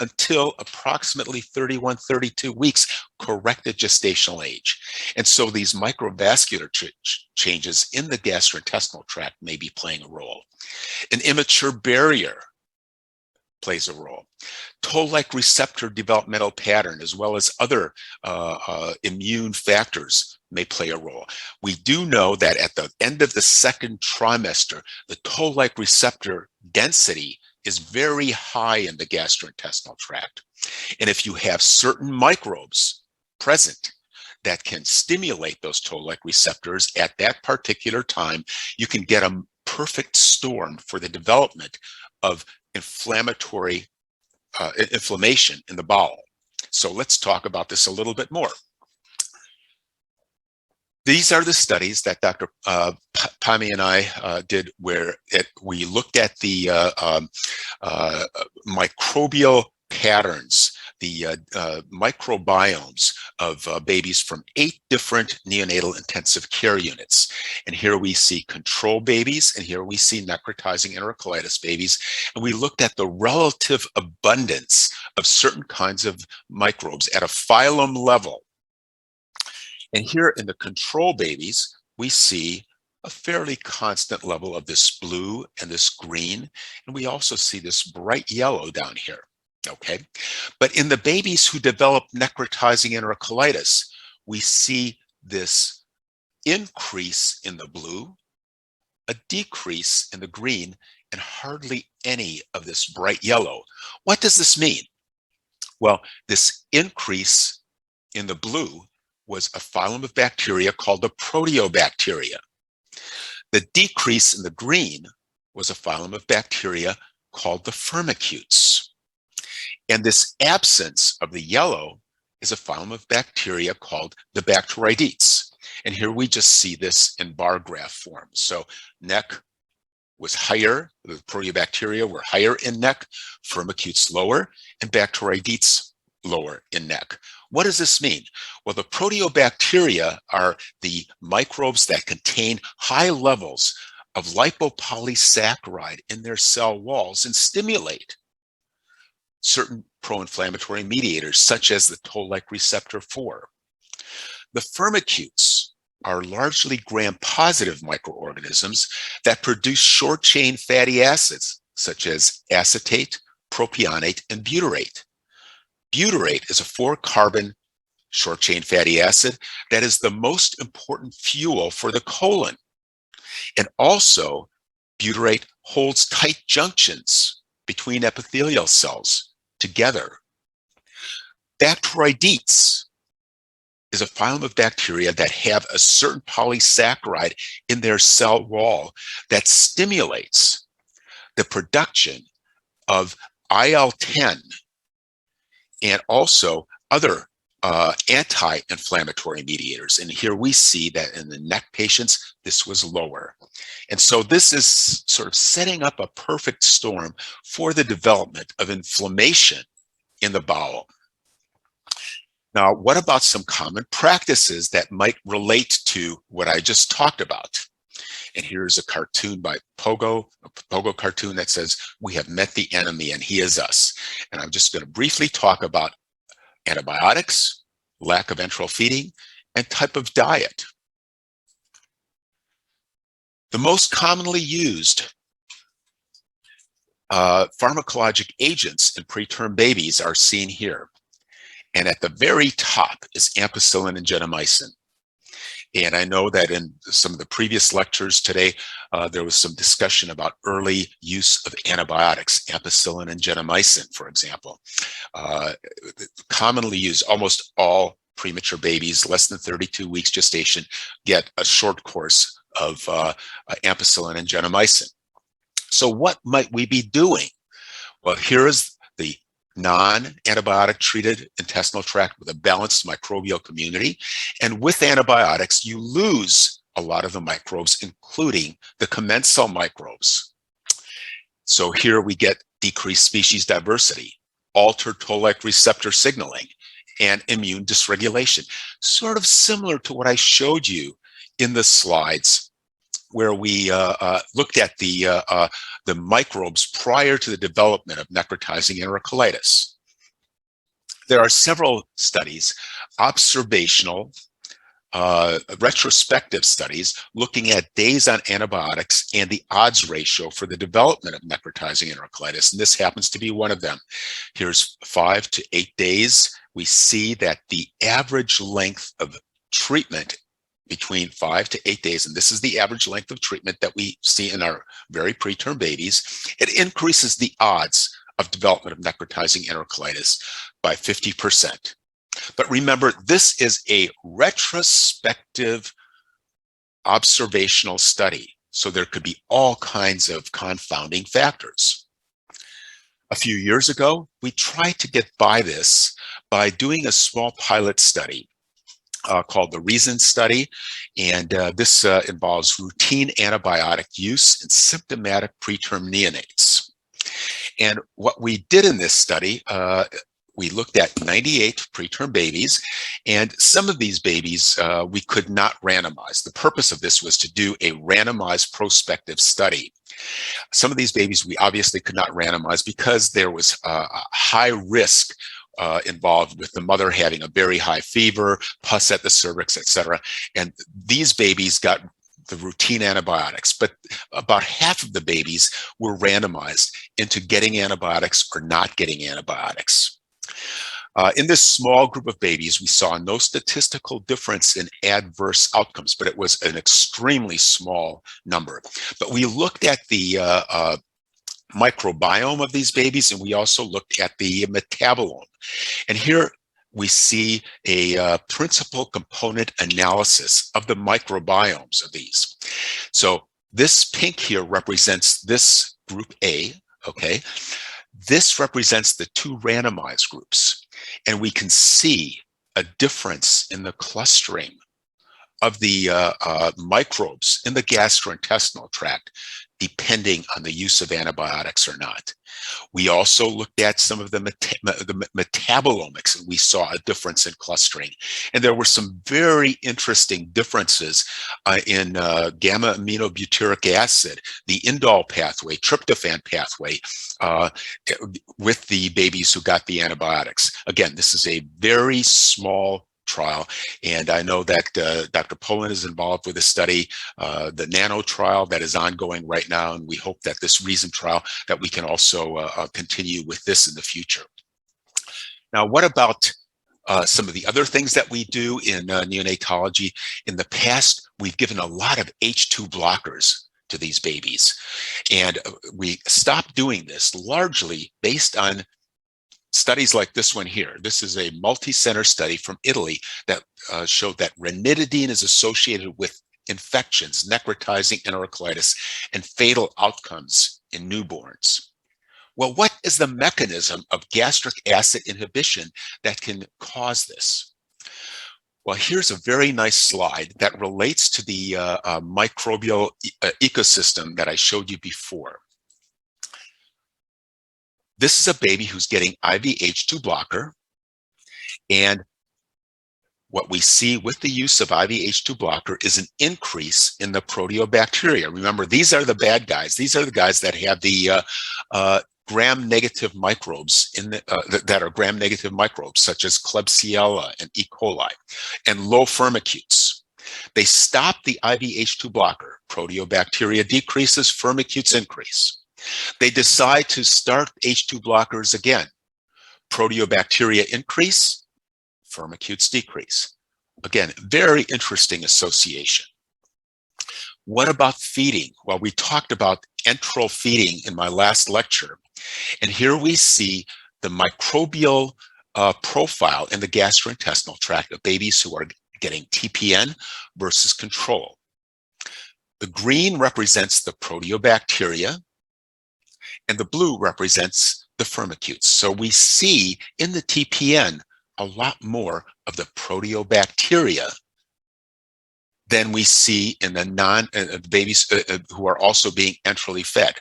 until approximately 31, 32 weeks, corrected gestational age. And so these microvascular changes in the gastrointestinal tract may be playing a role. An immature barrier plays a role. Toll-like receptor developmental pattern, as well as other immune factors, may play a role. We do know that at the end of the second trimester, the toll-like receptor density is very high in the gastrointestinal tract. And if you have certain microbes present that can stimulate those toll-like receptors at that particular time, you can get a perfect storm for the development of inflammation in the bowel. So let's talk about this a little bit more. These are the studies that Dr. Pami and I did where we looked at the microbial patterns, the microbiomes of babies from 8 different neonatal intensive care units. And here we see control babies, and here we see necrotizing enterocolitis babies. And we looked at the relative abundance of certain kinds of microbes at a phylum level. And here in the control babies, we see a fairly constant level of this blue and this green. And we also see this bright yellow down here, okay? But in the babies who develop necrotizing enterocolitis, we see this increase in the blue, a decrease in the green, and hardly any of this bright yellow. What does this mean? Well, this increase in the blue was a phylum of bacteria called the Proteobacteria. The decrease in the green was a phylum of bacteria called the Firmicutes. And this absence of the yellow is a phylum of bacteria called the Bacteroidetes. And here we just see this in bar graph form. So NEC was higher, the Proteobacteria were higher in NEC, Firmicutes lower, and Bacteroidetes lower in NEC. What does this mean? Well, the Proteobacteria are the microbes that contain high levels of lipopolysaccharide in their cell walls and stimulate certain pro-inflammatory mediators, such as the toll-like receptor 4. The Firmicutes are largely gram-positive microorganisms that produce short-chain fatty acids, such as acetate, propionate, and butyrate. Butyrate is a 4-carbon short-chain fatty acid that is the most important fuel for the colon. And also, butyrate holds tight junctions between epithelial cells together. Bacteroidetes is a phylum of bacteria that have a certain polysaccharide in their cell wall that stimulates the production of IL-10 and also other anti-inflammatory mediators. And here we see that in the neck patients, this was lower. And so this is sort of setting up a perfect storm for the development of inflammation in the bowel. Now, what about some common practices that might relate to what I just talked about? And here's a cartoon by Pogo, a Pogo cartoon that says, "We have met the enemy and he is us." And I'm just going to briefly talk about antibiotics, lack of enteral feeding, and type of diet. The most commonly used pharmacologic agents in preterm babies are seen here. And at the very top is ampicillin and gentamicin. And I know that in some of the previous lectures today, there was some discussion about early use of antibiotics, ampicillin and gentamicin, for example. Commonly used, almost all premature babies, less than 32 weeks gestation, get a short course of ampicillin and gentamicin. So what might we be doing? Well, here is the non-antibiotic treated intestinal tract with a balanced microbial community. And with antibiotics, you lose a lot of the microbes, including the commensal microbes. So here we get decreased species diversity, altered toll-like receptor signaling, and immune dysregulation. Sort of similar to what I showed you in the slides where we looked at the microbes prior to the development of necrotizing enterocolitis. There are several studies, observational, retrospective studies, looking at days on antibiotics and the odds ratio for the development of necrotizing enterocolitis, and this happens to be one of them. Here's 5 to 8 days. We see that the average length of treatment between 5 to 8 days, and this is the average length of treatment that we see in our very preterm babies, it increases the odds of development of necrotizing enterocolitis by 50%. But remember, this is a retrospective observational study, so there could be all kinds of confounding factors. A few years ago, we tried to get by this by doing a small pilot study called the REASON study, and this involves routine antibiotic use in symptomatic preterm neonates. And what we did in this study, we looked at 98 preterm babies, and some of these babies we could not randomize. The purpose of this was to do a randomized prospective study. Some of these babies we obviously could not randomize because there was a high risk involved with the mother having a very high fever, pus at the cervix, etc. And these babies got the routine antibiotics, but about half of the babies were randomized into getting antibiotics or not getting antibiotics. In this small group of babies, we saw no statistical difference in adverse outcomes, but it was an extremely small number. But we looked at the microbiome of these babies, and we also looked at the metabolome. And here we see a principal component analysis of the microbiomes of these. So this pink here represents this group A, okay? This represents the two randomized groups, and we can see a difference in the clustering of the microbes in the gastrointestinal tract, depending on the use of antibiotics or not. We also looked at some of the metabolomics, and we saw a difference in clustering. And there were some very interesting differences in gamma aminobutyric acid, the indole pathway, tryptophan pathway, with the babies who got the antibiotics. Again, this is a very small trial, and I know that Dr. Poland is involved with this study, the NANO trial that is ongoing right now, and we hope that this REASON trial, that we can also continue with this in the future. Now, what about some of the other things that we do in neonatology? In the past, we've given a lot of H2 blockers to these babies, and we stopped doing this largely based on studies like this one here. This is a multi-center study from Italy that showed that ranitidine is associated with infections, necrotizing enterocolitis, and fatal outcomes in newborns. Well, what is the mechanism of gastric acid inhibition that can cause this? Well, here's a very nice slide that relates to the microbial ecosystem that I showed you before. This is a baby who's getting IV H2 blocker, and what we see with the use of IV H2 blocker is an increase in the proteobacteria. Remember, these are the bad guys. These are the guys that have the gram-negative microbes that are gram-negative microbes, such as Klebsiella and E. coli, and low firmicutes. They stop the IV H2 blocker. Proteobacteria decreases, firmicutes increase. They decide to start H2 blockers again. Proteobacteria increase, firmicutes decrease. Again, very interesting association. What about feeding? Well, we talked about enteral feeding in my last lecture. And here we see the microbial profile in the gastrointestinal tract of babies who are getting TPN versus control. The green represents the proteobacteria, and the blue represents the firmicutes. So we see in the TPN a lot more of the proteobacteria than we see in the babies who are also being enterally fed.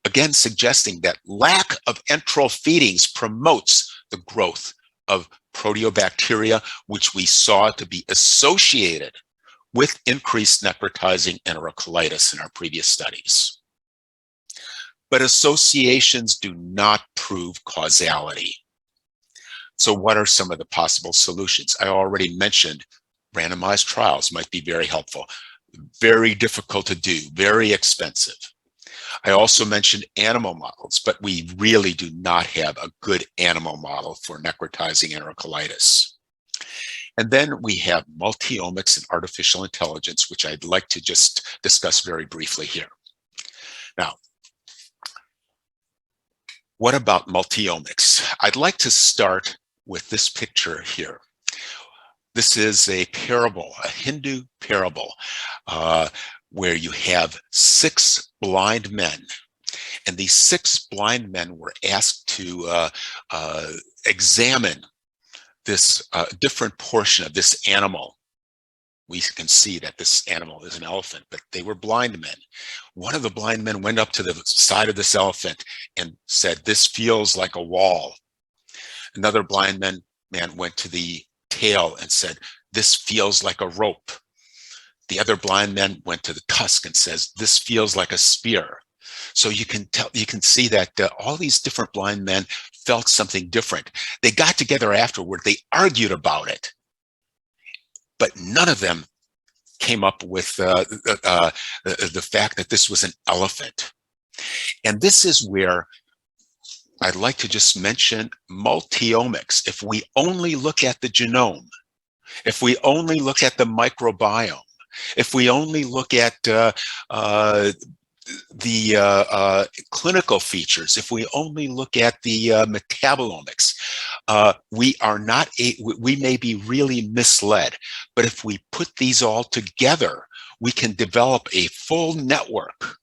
Again, suggesting that lack of enteral feedings promotes the growth of proteobacteria, which we saw to be associated with increased necrotizing enterocolitis in our previous studies. But associations do not prove causality. So what are some of the possible solutions? I already mentioned randomized trials might be very helpful. Very difficult to do, very expensive. I also mentioned animal models, but we really do not have a good animal model for necrotizing enterocolitis. And then we have multi-omics and artificial intelligence, which I'd like to just discuss very briefly here. Now, what about multi-omics? I'd like to start with this picture here. This is a parable, a Hindu parable, where you have 6 blind men. And these 6 blind men were asked to examine this different portion of this animal. We can see that this animal is an elephant, but they were blind men. One of the blind men went up to the side of this elephant and said, "This feels like a wall." Another blind man went to the tail and said, "This feels like a rope." The other blind man went to the tusk and says, "This feels like a spear." So you can see that all these different blind men felt something different. They got together afterward, they argued about it, but none of them came up with the fact that this was an elephant. And this is where I'd like to just mention multi-omics. If we only look at the genome, if we only look at the microbiome, if we only look at the clinical features, if we only look at the metabolomics, we may be really misled. But if we put these all together, we can develop a full network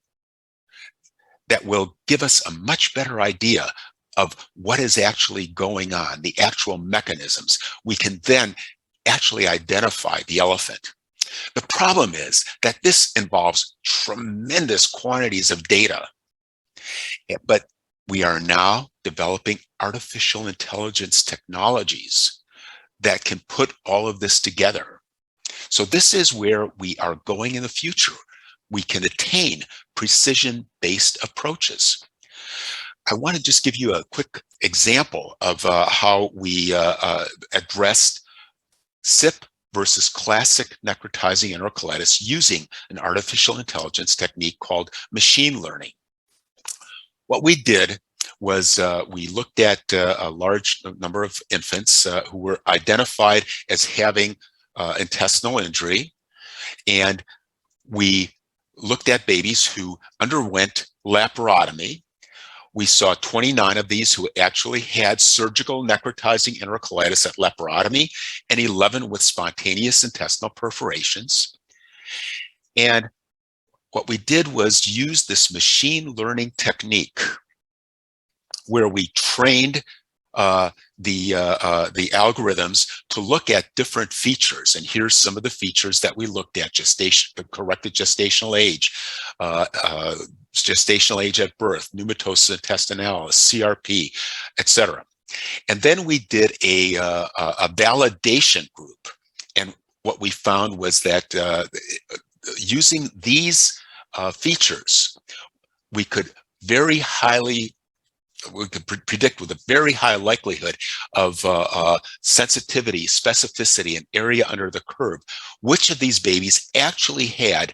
that will give us a much better idea of what is actually going on, the actual mechanisms. We can then actually identify the elephant. The problem is that this involves tremendous quantities of data, but we are now developing artificial intelligence technologies that can put all of this together. So this is where we are going in the future. We can attain precision-based approaches. I want to just give you a quick example of how we addressed CIP versus classic necrotizing enterocolitis using an artificial intelligence technique called machine learning. What we did was we looked at a large number of infants who were identified as having intestinal injury, and we looked at babies who underwent laparotomy. we saw 29 of these who actually had surgical necrotizing enterocolitis at laparotomy and 11 with spontaneous intestinal perforations. And what we did was use this machine learning technique where we trained the algorithms to look at different features. And here's some of the features that we looked at: the corrected gestational age, gestational age at birth, pneumatosis intestinalis, CRP, etc. And then we did a validation group. And what we found was that using these features, we could predict with a very high likelihood of sensitivity, specificity, and area under the curve which of these babies actually had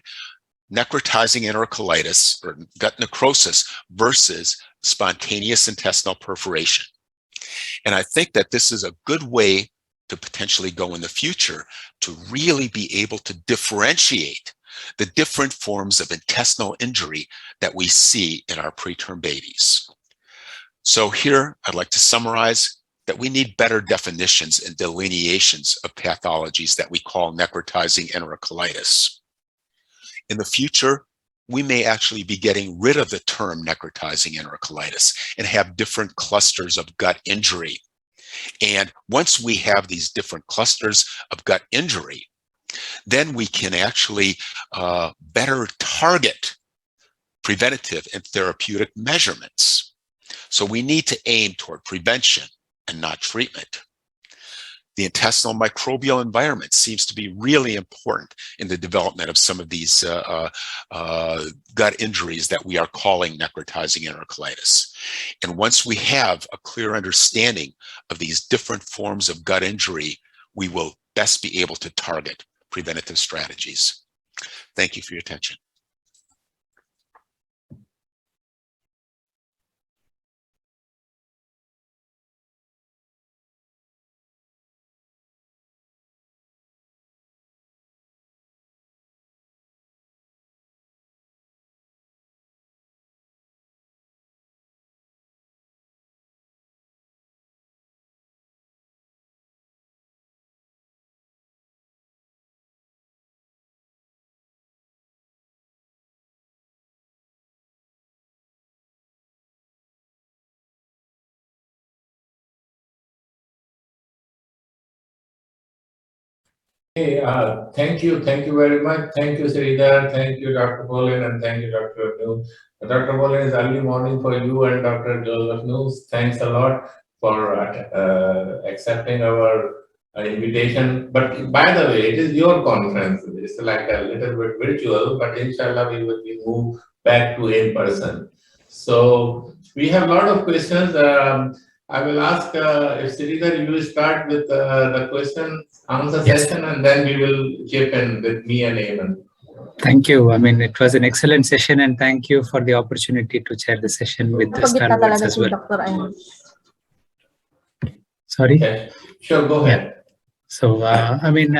necrotizing enterocolitis or gut necrosis versus spontaneous intestinal perforation. And I think that this is a good way to potentially go in the future to really be able to differentiate the different forms of intestinal injury that we see in our preterm babies. So here, I'd like to summarize that we need better definitions and delineations of pathologies that we call necrotizing enterocolitis. In the future, we may actually be getting rid of the term necrotizing enterocolitis and have different clusters of gut injury. And once we have these different clusters of gut injury, then we can actually better target preventative and therapeutic measurements. So we need to aim toward prevention and not treatment. The intestinal microbial environment seems to be really important in the development of some of these gut injuries that we are calling necrotizing enterocolitis. And once we have a clear understanding of these different forms of gut injury, we will best be able to target preventative strategies. Thank you for your attention. Hey, thank you very much. Thank you, Sridhar. Thank you, Dr. Polen, and thank you, Dr. New. Dr. Polen, it's early morning for you and Dr. Joseph News. Thanks a lot for accepting our invitation. But by the way, it is your conference. It's like a little bit virtual, but inshallah we will move back to in person. So we have a lot of questions. I will ask if Sridhar, you will start with the question answer session, and then we will chip in with me and Eamon. Thank you. I mean, it was an excellent session, and thank you for the opportunity to chair the session with the Starbucks as well. Sorry? Okay. Sure, go ahead. Yeah. So, I mean,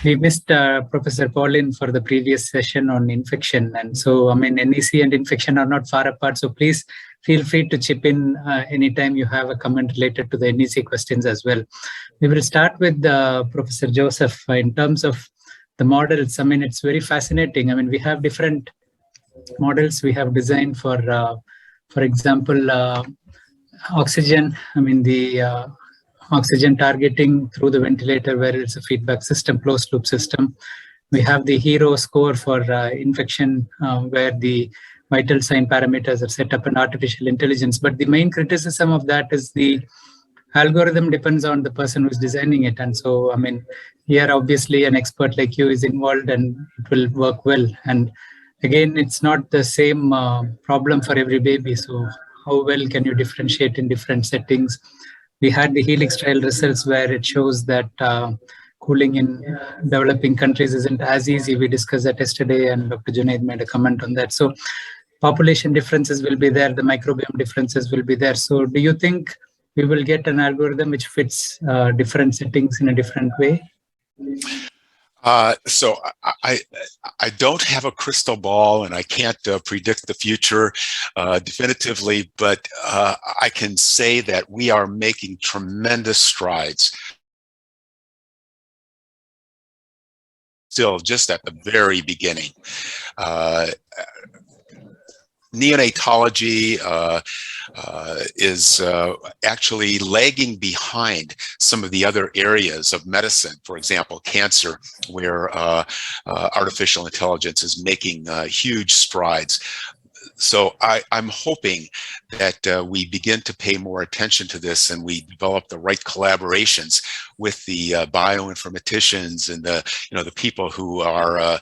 we missed Professor Paulin for the previous session on infection. And so, I mean, NEC and infection are not far apart. So please feel free to chip in anytime you have a comment related to the NEC questions as well. We will start with Professor Joseph in terms of the models. I mean, it's very fascinating. I mean, we have different models we have designed for example, oxygen. I mean, the oxygen targeting through the ventilator, where it's a feedback system, closed loop system. We have the HERO score for infection, where the vital sign parameters are set up in artificial intelligence. But the main criticism of that is the algorithm depends on the person who's designing it. And so, I mean, here obviously an expert like you is involved and it will work well. And again, it's not the same problem for every baby. So how well can you differentiate in different settings? We had the Helix trial results where it shows that cooling in developing countries isn't as easy. We discussed that yesterday and Dr. Junaid made a comment on that. So population differences will be there, the microbiome differences will be there. So do you think we will get an algorithm which fits different settings in a different way? So I don't have a crystal ball, and I can't predict the future definitively, but I can say that we are making tremendous strides. Still just at the very beginning. Neonatology is actually lagging behind some of the other areas of medicine, for example, cancer, where artificial intelligence is making huge strides. So I'm hoping that we begin to pay more attention to this, and we develop the right collaborations with the bioinformaticians and the people who are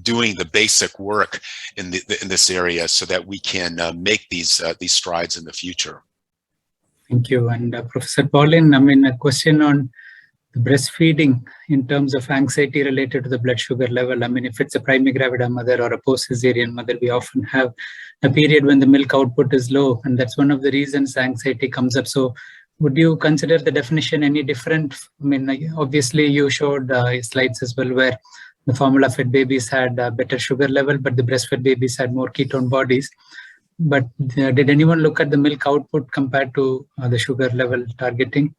doing the basic work in this area, so that we can make these strides in the future. Thank you. And Professor Paulin, I mean, a question on the breastfeeding in terms of anxiety related to the blood sugar level. I mean, if it's a primigravida mother or a post-cesarean mother, we often have a period when the milk output is low, and that's one of the reasons anxiety comes up. So would you consider the definition any different? I mean, obviously you showed slides as well where the formula-fed babies had a better sugar level, but the breastfed babies had more ketone bodies. But did anyone look at the milk output compared to the sugar level targeting?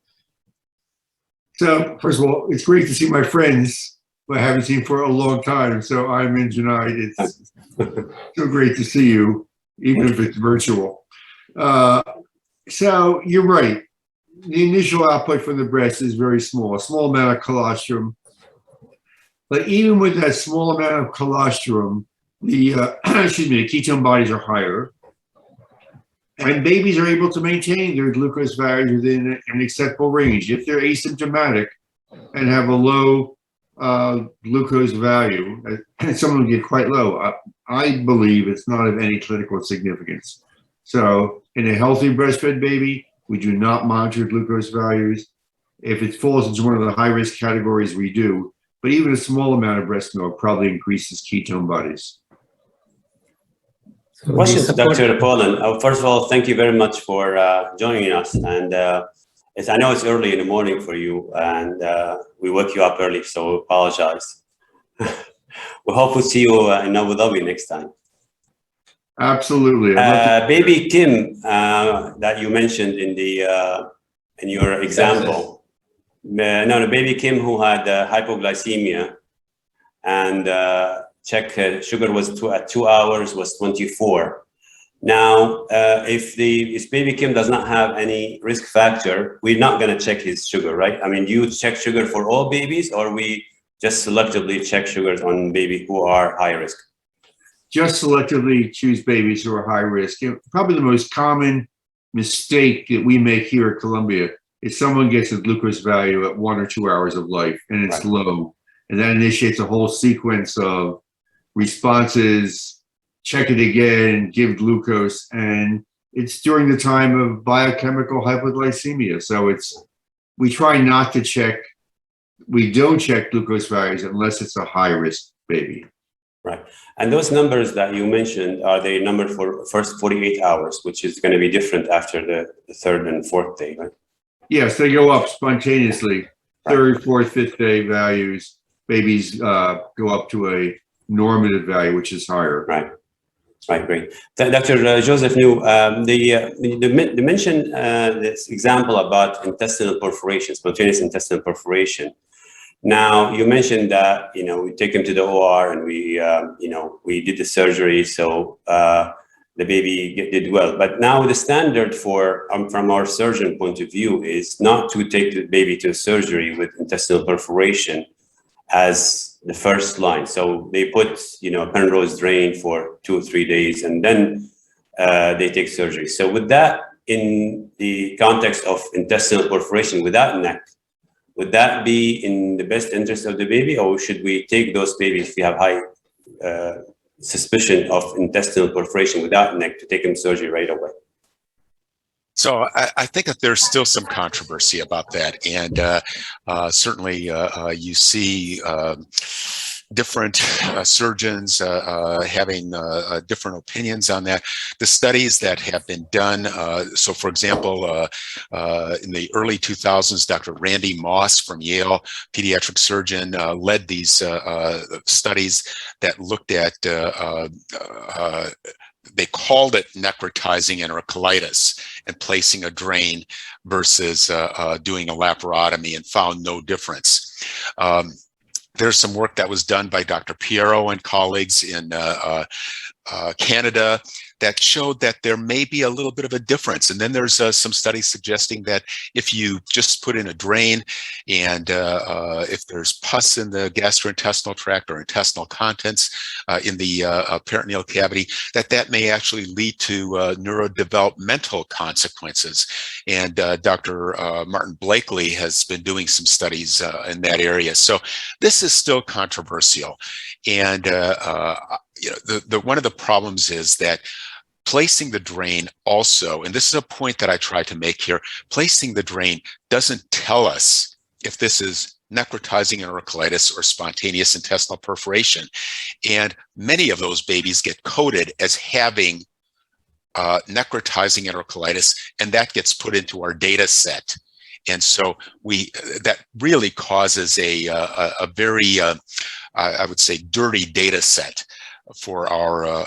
So, first of all, it's great to see my friends who I haven't seen for a long time. So I'm in Junaid. It's so great to see you, even if it's virtual. So you're right. The initial output from the breast is very small, a small amount of colostrum. But even with that small amount of colostrum, the the ketone bodies are higher. And babies are able to maintain their glucose values within an acceptable range. If they're asymptomatic and have a low glucose value, and some of them get quite low, I believe it's not of any clinical significance. So in a healthy breastfed baby, we do not monitor glucose values. If it falls into one of the high-risk categories, we do. But even a small amount of breast milk probably increases ketone bodies. So Questions, Dr. Paulin. First of all, thank you very much for joining us. And I know it's early in the morning for you, and we woke you up early, so apologize. We hope to see you in Abu Dhabi next time. Absolutely. Baby Kim, that you mentioned in in your example. No, the baby Kim who had hypoglycemia, and check sugar was at 2 hours was 24. Now, if baby Kim does not have any risk factor, we're not going to check his sugar, right? I mean, do you check sugar for all babies, or we just selectively check sugars on babies who are high risk? Just selectively choose babies who are high risk. Probably the most common mistake that we make here at Columbia is someone gets a glucose value at 1 or 2 hours of life, and it's low. And that initiates a whole sequence of responses, check it again, give glucose, and it's during the time of biochemical hypoglycemia. So we try not to check, we don't check glucose values unless it's a high-risk baby. Right. And those numbers that you mentioned, are they numbered for first 48 hours, which is going to be different after the third and fourth day, right? Yes, they go up spontaneously. Third, fourth, fifth day values, babies go up to a normative value, which is higher. Right. Right, great. Dr. Joseph New, they mentioned this example about intestinal perforation, spontaneous intestinal perforation. Now, you mentioned that, we take him to the OR and we did the surgery, so the baby did well. But now the standard from our surgeon point of view is not to take the baby to surgery with intestinal perforation as the first line. So they put, a Penrose drain for 2 or 3 days, and then they take surgery. So with that, in the context of intestinal perforation without neck, would that be in the best interest of the baby, or should we take those babies if we have high suspicion of intestinal perforation without neck to take them surgery right away? So I think that there's still some controversy about that, and certainly you see different surgeons having different opinions on that. The studies that have been done, so for example, in the early 2000s, Dr. Randy Moss from Yale, pediatric surgeon, led these studies that looked at, they called it necrotizing enterocolitis and placing a drain versus doing a laparotomy, and found no difference. There's some work that was done by Dr. Piero and colleagues in Canada that showed that there may be a little bit of a difference. And then there's some studies suggesting that if you just put in a drain and if there's pus in the gastrointestinal tract or intestinal contents in the peritoneal cavity, that may actually lead to neurodevelopmental consequences. And Dr. Martin Blakely has been doing some studies in that area. So this is still controversial. And you know, one of the problems is that placing the drain also, and this is a point that I try to make here, placing the drain doesn't tell us if this is necrotizing enterocolitis or spontaneous intestinal perforation. And many of those babies get coded as having necrotizing enterocolitis, and that gets put into our data set. And so that really causes a very, I would say, dirty data set for our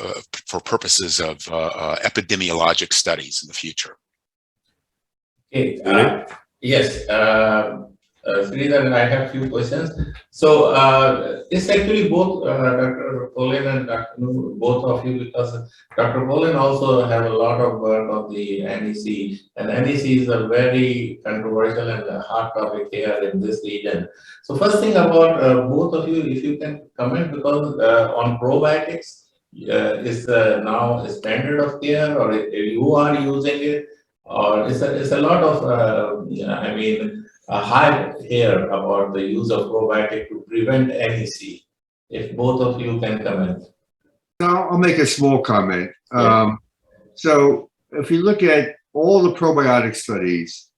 for purposes of epidemiologic studies in the future. Okay. Yes. Sridhar, I have a few questions. So it's actually both Dr. Polen and Dr. Nu, both of you, because Dr. Polen also have a lot of work on the NEC, and NEC is a very controversial and a hot topic here in this region. So first thing about both of you, if you can comment, because on probiotics, is now a standard of care, or you are using it, or it's a lot of, I mean, a hype here about the use of probiotic to prevent NEC. If both of you can comment. I'll make a small comment. Yeah. So if you look at all the probiotic studies,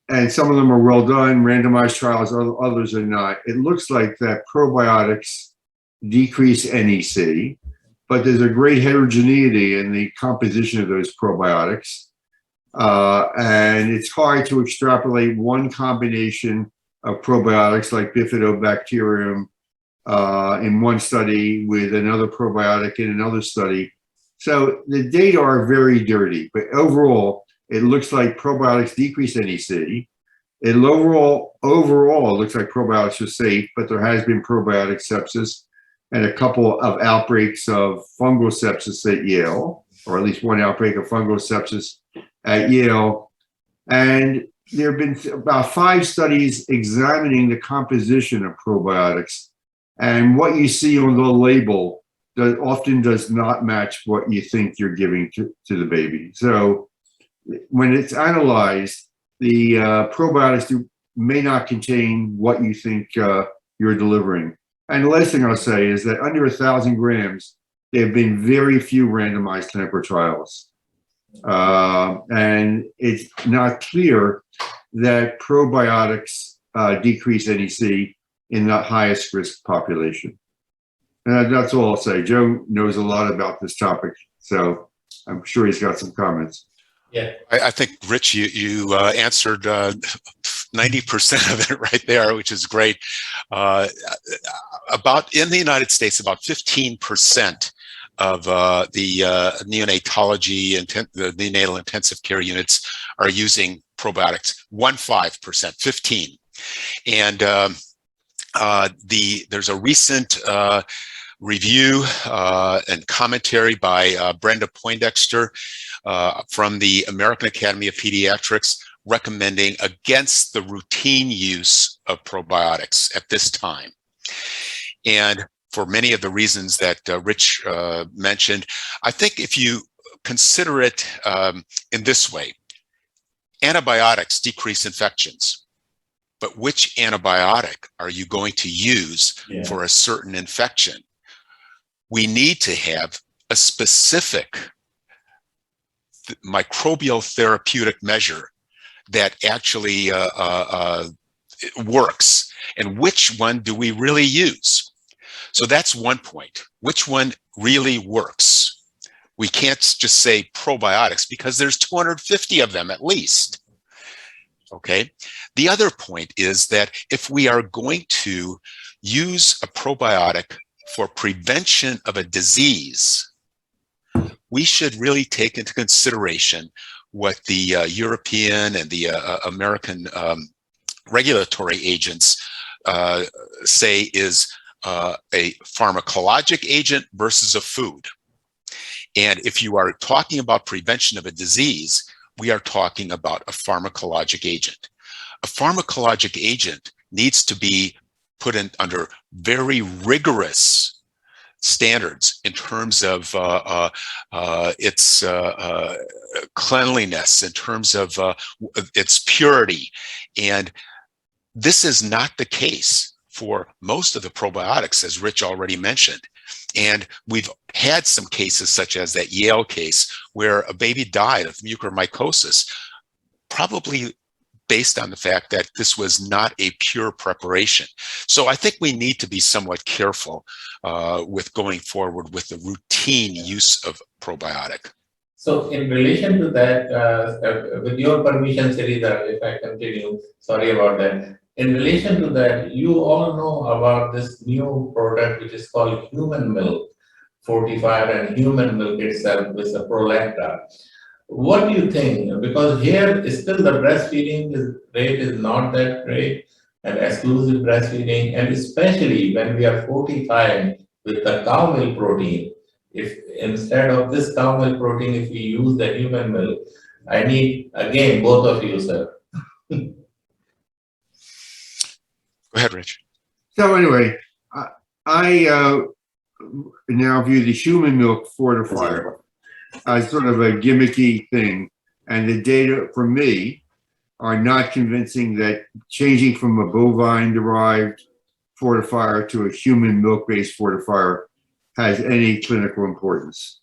and some of them are well done, randomized trials, others are not, it looks like that probiotics decrease NEC, but there's a great heterogeneity in the composition of those probiotics. And it's hard to extrapolate one combination of probiotics like Bifidobacterium in one study with another probiotic in another study. So the data are very dirty, but overall, it looks like probiotics decrease NEC. It overall looks like probiotics are safe, but there has been probiotic sepsis and a couple of outbreaks of fungal sepsis at Yale, or at least one outbreak of fungal sepsis at Yale. And there have been about 5 studies examining the composition of probiotics. And what you see on the label often does not match what you think you're giving to the baby. So when it's analyzed, the probiotics may not contain what you think you're delivering. And the last thing I'll say is that under 1,000 grams, there have been very few randomized clinical trials. And it's not clear that probiotics decrease NEC in the highest risk population. And that's all I'll say. Joe knows a lot about this topic, so I'm sure he's got some comments. Yeah. I think, Rich, you answered 90% of it right there, which is great. About in the United States, about 15% of the neonatology and the neonatal intensive care units are using probiotics. 15%, 15. And there's a recent review and commentary by Brenda Poindexter from the American Academy of Pediatrics recommending against the routine use of probiotics at this time. And for many of the reasons that Rich mentioned, I think if you consider it in this way, antibiotics decrease infections, but which antibiotic are you going to use for a certain infection? We need to have a specific microbial therapeutic measure that actually works and which one do we really use. So that's one point. Which one really works? We can't just say probiotics because there's 250 of them at least. Okay. The other point is that if we are going to use a probiotic for prevention of a disease, we should really take into consideration what the European and the American regulatory agents say is a pharmacologic agent versus a food. And if you are talking about prevention of a disease, we are talking about a pharmacologic agent. A pharmacologic agent needs to be put in under very rigorous standards in terms of its cleanliness, in terms of its purity. And this is not the case for most of the probiotics, as Rich already mentioned. And we've had some cases such as that Yale case where a baby died of mucormycosis, probably based on the fact that this was not a pure preparation. So I think we need to be somewhat careful with going forward with the routine use of probiotic. So in relation to that, with your permission, Sridhar, if I continue, sorry about that. In relation to that, you all know about this new product which is called human milk fortifier, and human milk itself with the Prolacta. What do you think? Because here still the breastfeeding rate is not that great, and exclusive breastfeeding, and especially when we are fortified with the cow milk protein. If instead of this cow milk protein, if we use the human milk, I need again both of you, sir. Go ahead, Rich. So anyway, I now view the human milk fortifier as sort of a gimmicky thing, and the data for me are not convincing that changing from a bovine-derived fortifier to a human milk-based fortifier has any clinical importance.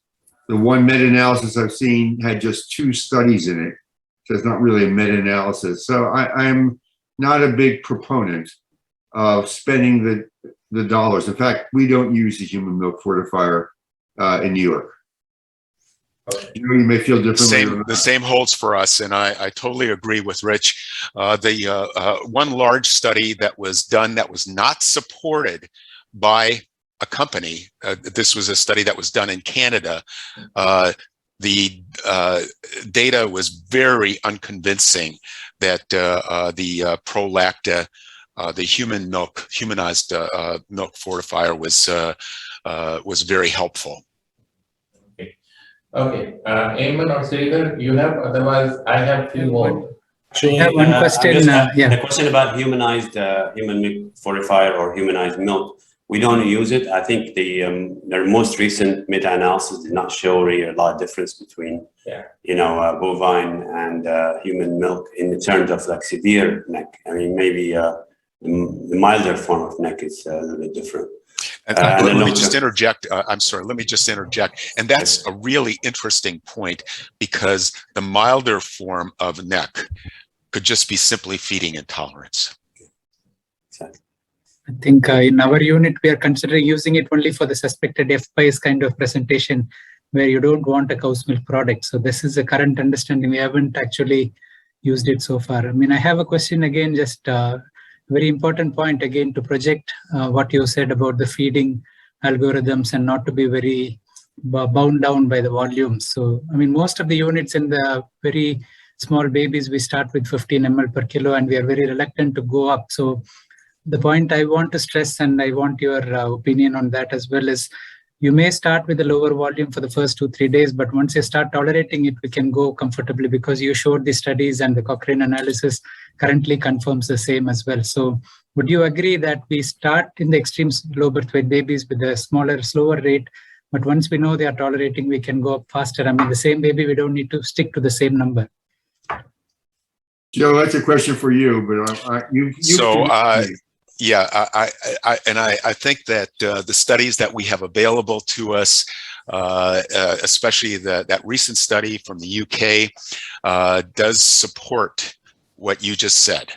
The one meta-analysis I've seen had just 2 studies in it, so it's not really a meta-analysis. So I'm not a big proponent of spending the dollars. In fact, we don't use the human milk fortifier in New York. You may feel differently. The same holds for us, and I totally agree with Rich. The one large study that was done that was not supported by a company, this was a study that was done in Canada. The data was very unconvincing that the Prolacta, the humanized milk fortifier was very helpful. Okay, Eamon or Sridhar, you have, otherwise I have 2 more. I have one question. The question about humanized human milk fortifier or humanized milk, we don't use it. I think their most recent meta-analysis did not show really a lot of difference between, bovine and human milk in terms of like severe neck. I mean, maybe the milder form of neck is a little bit different. Let me just interject. I'm sorry. Let me just interject. And that's a really interesting point, because the milder form of neck could just be simply feeding intolerance. I think in our unit, we are considering using it only for the suspected FPIES kind of presentation, where you don't want a cow's milk product. So this is the current understanding. We haven't actually used it so far. I mean, I have a question again, just very important point again to project what you said about the feeding algorithms and not to be very bound down by the volumes. So, I mean, most of the units in the very small babies, we start with 15 ml per kilo, and we are very reluctant to go up. So the point I want to stress, and I want your opinion on that as well, is you may start with a lower volume for the first 2-3 days, but once you start tolerating it, we can go comfortably, because you showed the studies and the Cochrane analysis currently confirms the same as well. So would you agree that we start in the extreme low birth weight babies with a smaller, slower rate, but once we know they are tolerating, we can go up faster? I mean, the same baby, we don't need to stick to the same number. Joe, that's a question for you, but yeah, I think that the studies that we have available to us, especially that recent study from the UK, does support what you just said.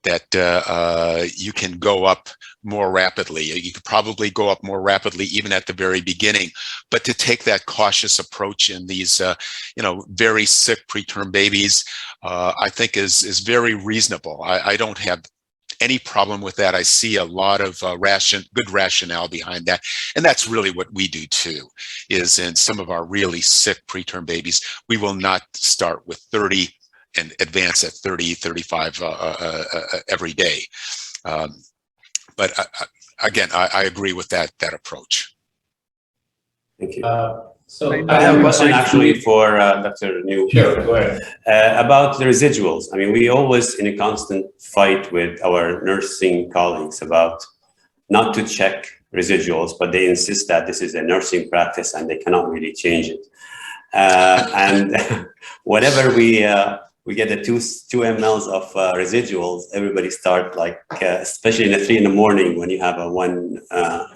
that you can go up more rapidly. You could probably go up more rapidly even at the very beginning, but to take that cautious approach in these, very sick preterm babies, I think is very reasonable. I don't have any problem with that. I see a lot of good rationale behind that. And that's really what we do too, is in some of our really sick preterm babies, we will not start with 30 and advance at 30, 35 every day. But again, I agree with that approach. Thank you. So I have a question actually for Dr. New. Sure, go ahead. About the residuals. I mean, we always in a constant fight with our nursing colleagues about not to check residuals, but they insist that this is a nursing practice and they cannot really change it. And whenever we get the 2 mLs of residuals, everybody start like, especially in the 3 in the morning when you have one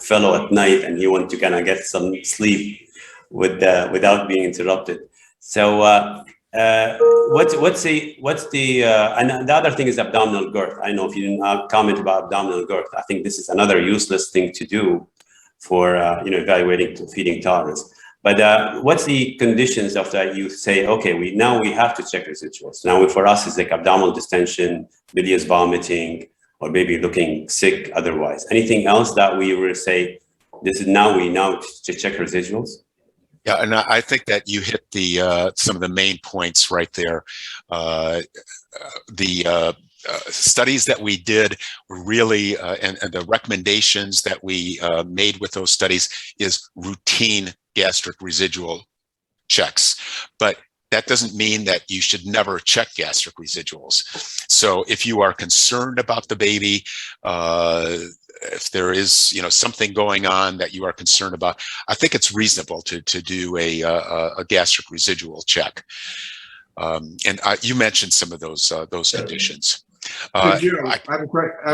fellow at night and you want to kind of get some sleep without being interrupted. So what's the and the other thing is abdominal girth. I know if you didn't comment about abdominal girth, I think this is another useless thing to do for evaluating feeding tolerance. But what's the conditions of that? You say, okay, now we have to check residuals. Now for us, it's like abdominal distension, bilious vomiting, or maybe looking sick otherwise. Anything else that we will say, this is now to check residuals? Yeah, and I think that you hit the some of the main points right there. The studies that we did were really, and the recommendations that we made with those studies is routine gastric residual checks. But that doesn't mean that you should never check gastric residuals. So if you are concerned about the baby, if there is something going on that you are concerned about, I think it's reasonable to do a gastric residual check. And you mentioned some of those conditions. Joe, I have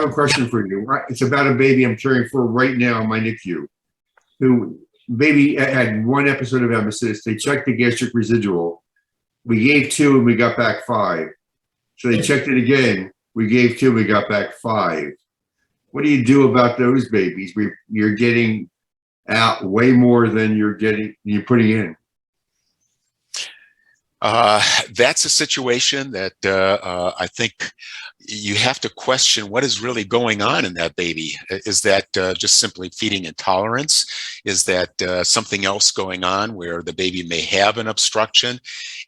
a question for you. It's about a baby I'm caring for right now in my NICU. Who baby had 1 episode of emesis. They checked the gastric residual. We gave 2 and we got back 5. So they checked it again. We gave 2, we got back 5. What do you do about those babies? You're getting out way more than you're putting in. That's a situation that I think you have to question what is really going on in that baby. Is that just simply feeding intolerance? Is that something else going on where the baby may have an obstruction?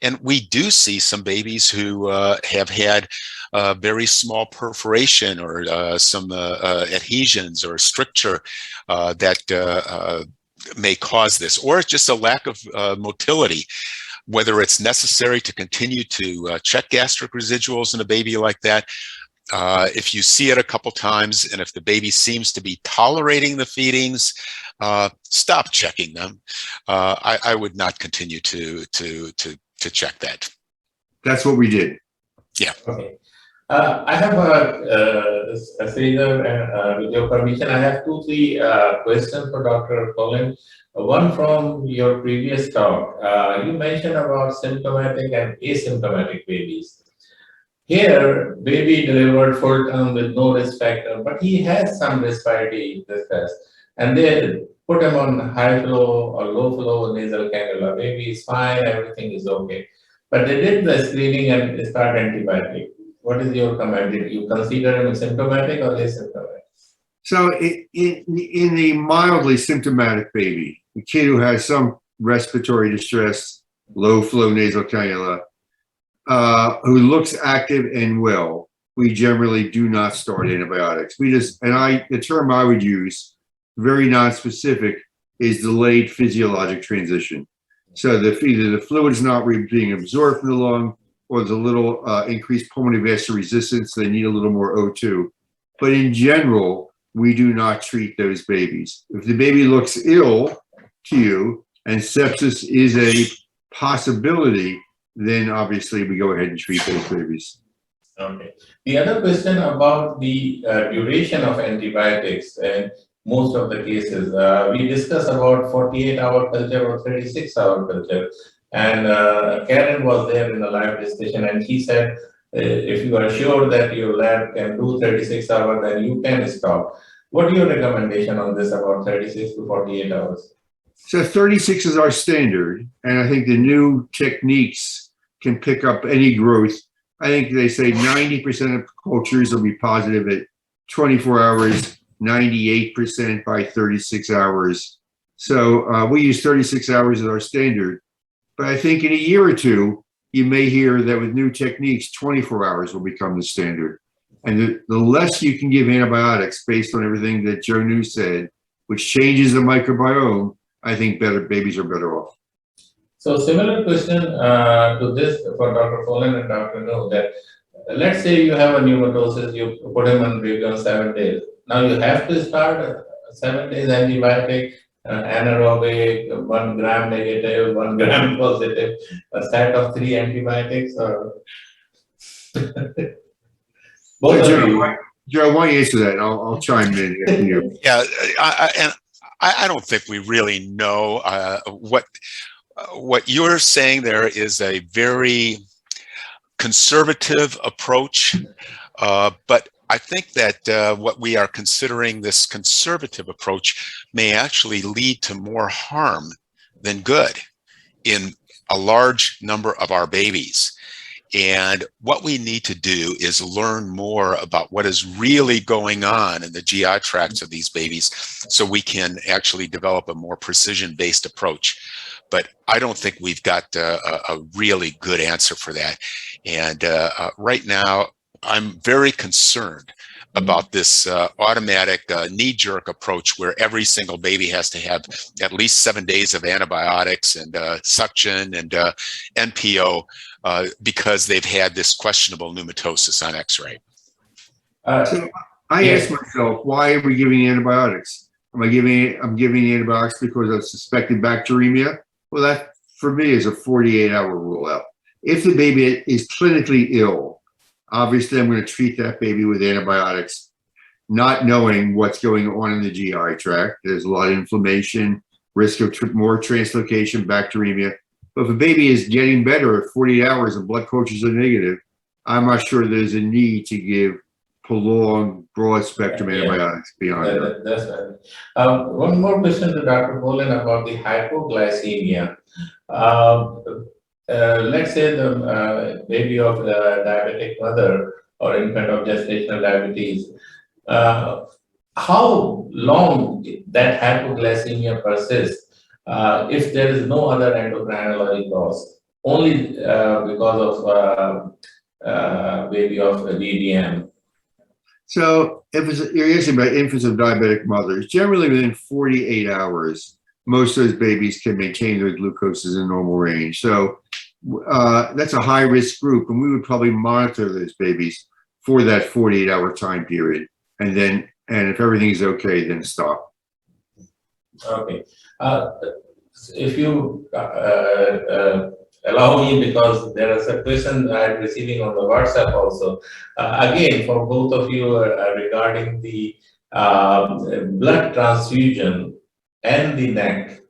And we do see some babies who have had very small perforation or some adhesions or stricture that may cause this, or just a lack of motility. Whether it's necessary to continue to check gastric residuals in a baby like that, if you see it a couple times and if the baby seems to be tolerating the feedings, stop checking them. I would not continue to check that. That's what we did. Yeah. Okay. I have Sridhar, with your permission, I have 2-3 questions for Dr. Poland. One from your previous talk. You mentioned about symptomatic and asymptomatic babies. Here, baby delivered full term with no risk factor, but he has some respiratory distress. And they put him on high flow or low flow nasal cannula. Baby is fine, everything is okay. But they did the screening and start antibiotic. What is your comment? Did you consider him symptomatic or asymptomatic? So in the mildly symptomatic baby, the kid who has some respiratory distress, low flow nasal cannula, who looks active and well, we generally do not start antibiotics. The term I would use, very non-specific, is delayed physiologic transition. So either the fluid is not being absorbed from the lung, or there's a little increased pulmonary vascular resistance, they need a little more O2. But in general, we do not treat those babies. If the baby looks ill to you and sepsis is a possibility, then obviously we go ahead and treat those babies. Okay. The other question about the duration of antibiotics and most of the cases, we discussed about 48-hour culture or 36-hour culture. And Karen was there in the live discussion and he said If you are sure that your lab can do 36 hours, then you can stop. What is your recommendation on this about 36 to 48 hours? So 36 is our standard, and I think the new techniques can pick up any growth. I think they say 90% of cultures will be positive at 24 hours, 98% by 36 hours. So we use 36 hours as our standard. But I think in a year or two, you may hear that with new techniques, 24 hours will become the standard. And the less you can give antibiotics based on everything that Joe New said, which changes the microbiome, I think babies are better off. So similar question to this for Dr. Polen and Dr. No, that let's say you have a pneumatosis, you put him on baby on 7 days. Now you have to start 7 days antibiotic, anaerobic, 1 gram negative, 1 gram positive, a set of 3 antibiotics, or both So, of you. Joe, why don't you answer that? And I'll chime in after you. Yeah, I don't think we really know what you're saying. There is a very conservative approach, but I think that what we are considering, this conservative approach, may actually lead to more harm than good in a large number of our babies. And what we need to do is learn more about what is really going on in the GI tracts of these babies so we can actually develop a more precision-based approach. But I don't think we've got a really good answer for that. And right now, I'm very concerned about this automatic knee-jerk approach where every single baby has to have at least 7 days of antibiotics and suction and NPO because they've had this questionable pneumatosis on X-ray. So I asked myself, why are we giving antibiotics? I'm giving antibiotics because of suspected bacteremia. Well, that for me is a 48-hour rule out. If the baby is clinically ill, obviously I'm going to treat that baby with antibiotics, not knowing what's going on in the GI tract. There's a lot of inflammation, risk of more translocation, bacteremia. But if a baby is getting better at 48 hours and blood cultures are negative, I'm not sure there's a need to give prolonged broad spectrum antibiotics beyond that. That's right. One more question to Dr. Polen about the hypoglycemia. Let's say the baby of the diabetic mother or infant of gestational diabetes, how long that hypoglycemia persists if there is no other endocrinology cause, only because of baby of DDM? So if you're asking about infants of diabetic mothers, generally within 48 hours, most of those babies can maintain their glucoses in normal range. So that's a high risk group, and we would probably monitor those babies for that 48-hour time period. And if everything is okay, then stop. Okay. If you allow me, because there is a question I'm receiving on the WhatsApp also. Again, for both of you regarding the blood transfusion and the NEC.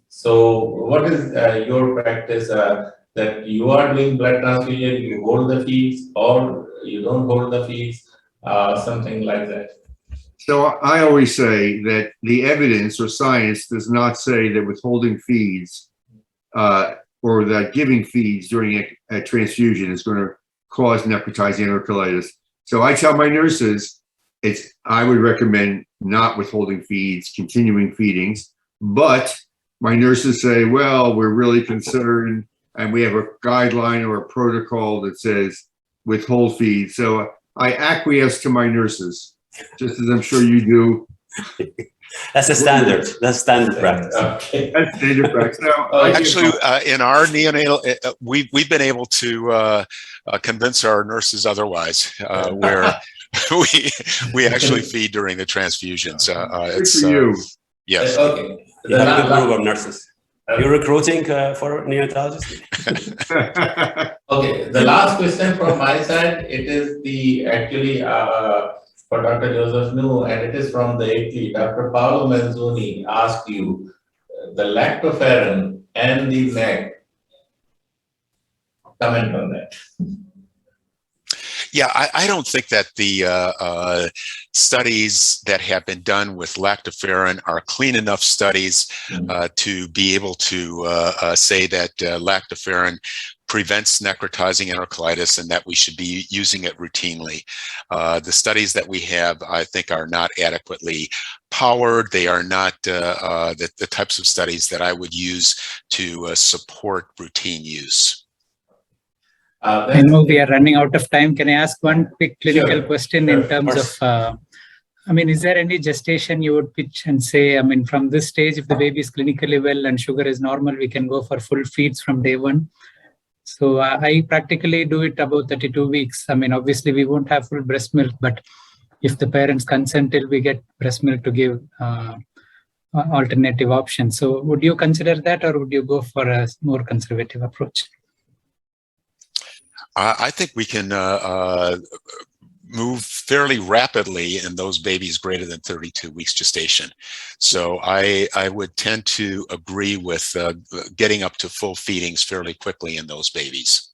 So what is your practice that you are doing blood transfusion, you hold the feeds or you don't hold the feeds, something like that? So I always say that the evidence or science does not say that withholding feeds or that giving feeds during a transfusion is going to cause necrotizing enterocolitis. So I tell my nurses, I would recommend not withholding feeds, continuing feedings, but my nurses say, well, we're really concerned and we have a guideline or a protocol that says withhold feeds. So I acquiesce to my nurses, just as I'm sure you do. That's a standard. That's standard practice. Okay. That's standard practice. Now, Actually, in our neonatal, we've been able to convince our nurses otherwise, where we actually feed during the transfusions. It's for you. Yes. Okay. You have a good group of nurses. You're recruiting for neonatologists? Okay, the last question from my side, it is the actually for Dr. Joseph New, and it is from the Italy. Dr. Paolo Manzoni asked you the lactoferrin and the NEC. Comment on that. Yeah, I don't think that the studies that have been done with lactoferrin are clean enough studies to be able to say that lactoferrin prevents necrotizing enterocolitis and that we should be using it routinely. The studies that we have, I think, are not adequately powered. They are not the types of studies that I would use to support routine use. I know we are running out of time. Can I ask one quick clinical Sure. question Sure, in of terms course. of, I mean, is there any gestation you would pitch and say, I mean, from this stage, if the baby is clinically well and sugar is normal, we can go for full feeds from day one? So I practically do it about 32 weeks. I mean, obviously we won't have full breast milk, but if the parents consent till we get breast milk to give alternative options. So would you consider that, or would you go for a more conservative approach? I think we can move fairly rapidly in those babies greater than 32 weeks gestation. So I would tend to agree with getting up to full feedings fairly quickly in those babies.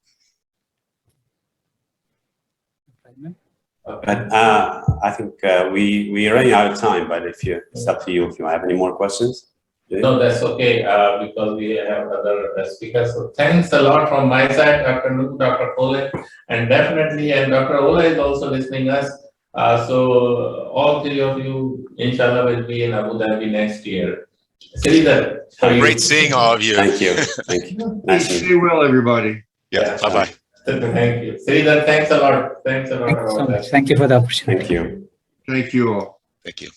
But I think we are running out of time, but it's up to you if you have any more questions. No, that's okay, because we have other speakers. So thanks a lot from my side, Dr. Noor, Dr. Polen, and definitely, and Dr. Ola is also listening us. So all three of you, inshallah, will be in Abu Dhabi next year. Sridhar, how are you? Great seeing all of you. Thank you. Thank you. Nice to meet you. Stay well, everybody. Yeah, bye-bye. Thank you. Sridhar, thanks a lot. Thanks a lot. Thank you so about much. that. Thank you for the opportunity. Thank you. Thank you all. Thank you.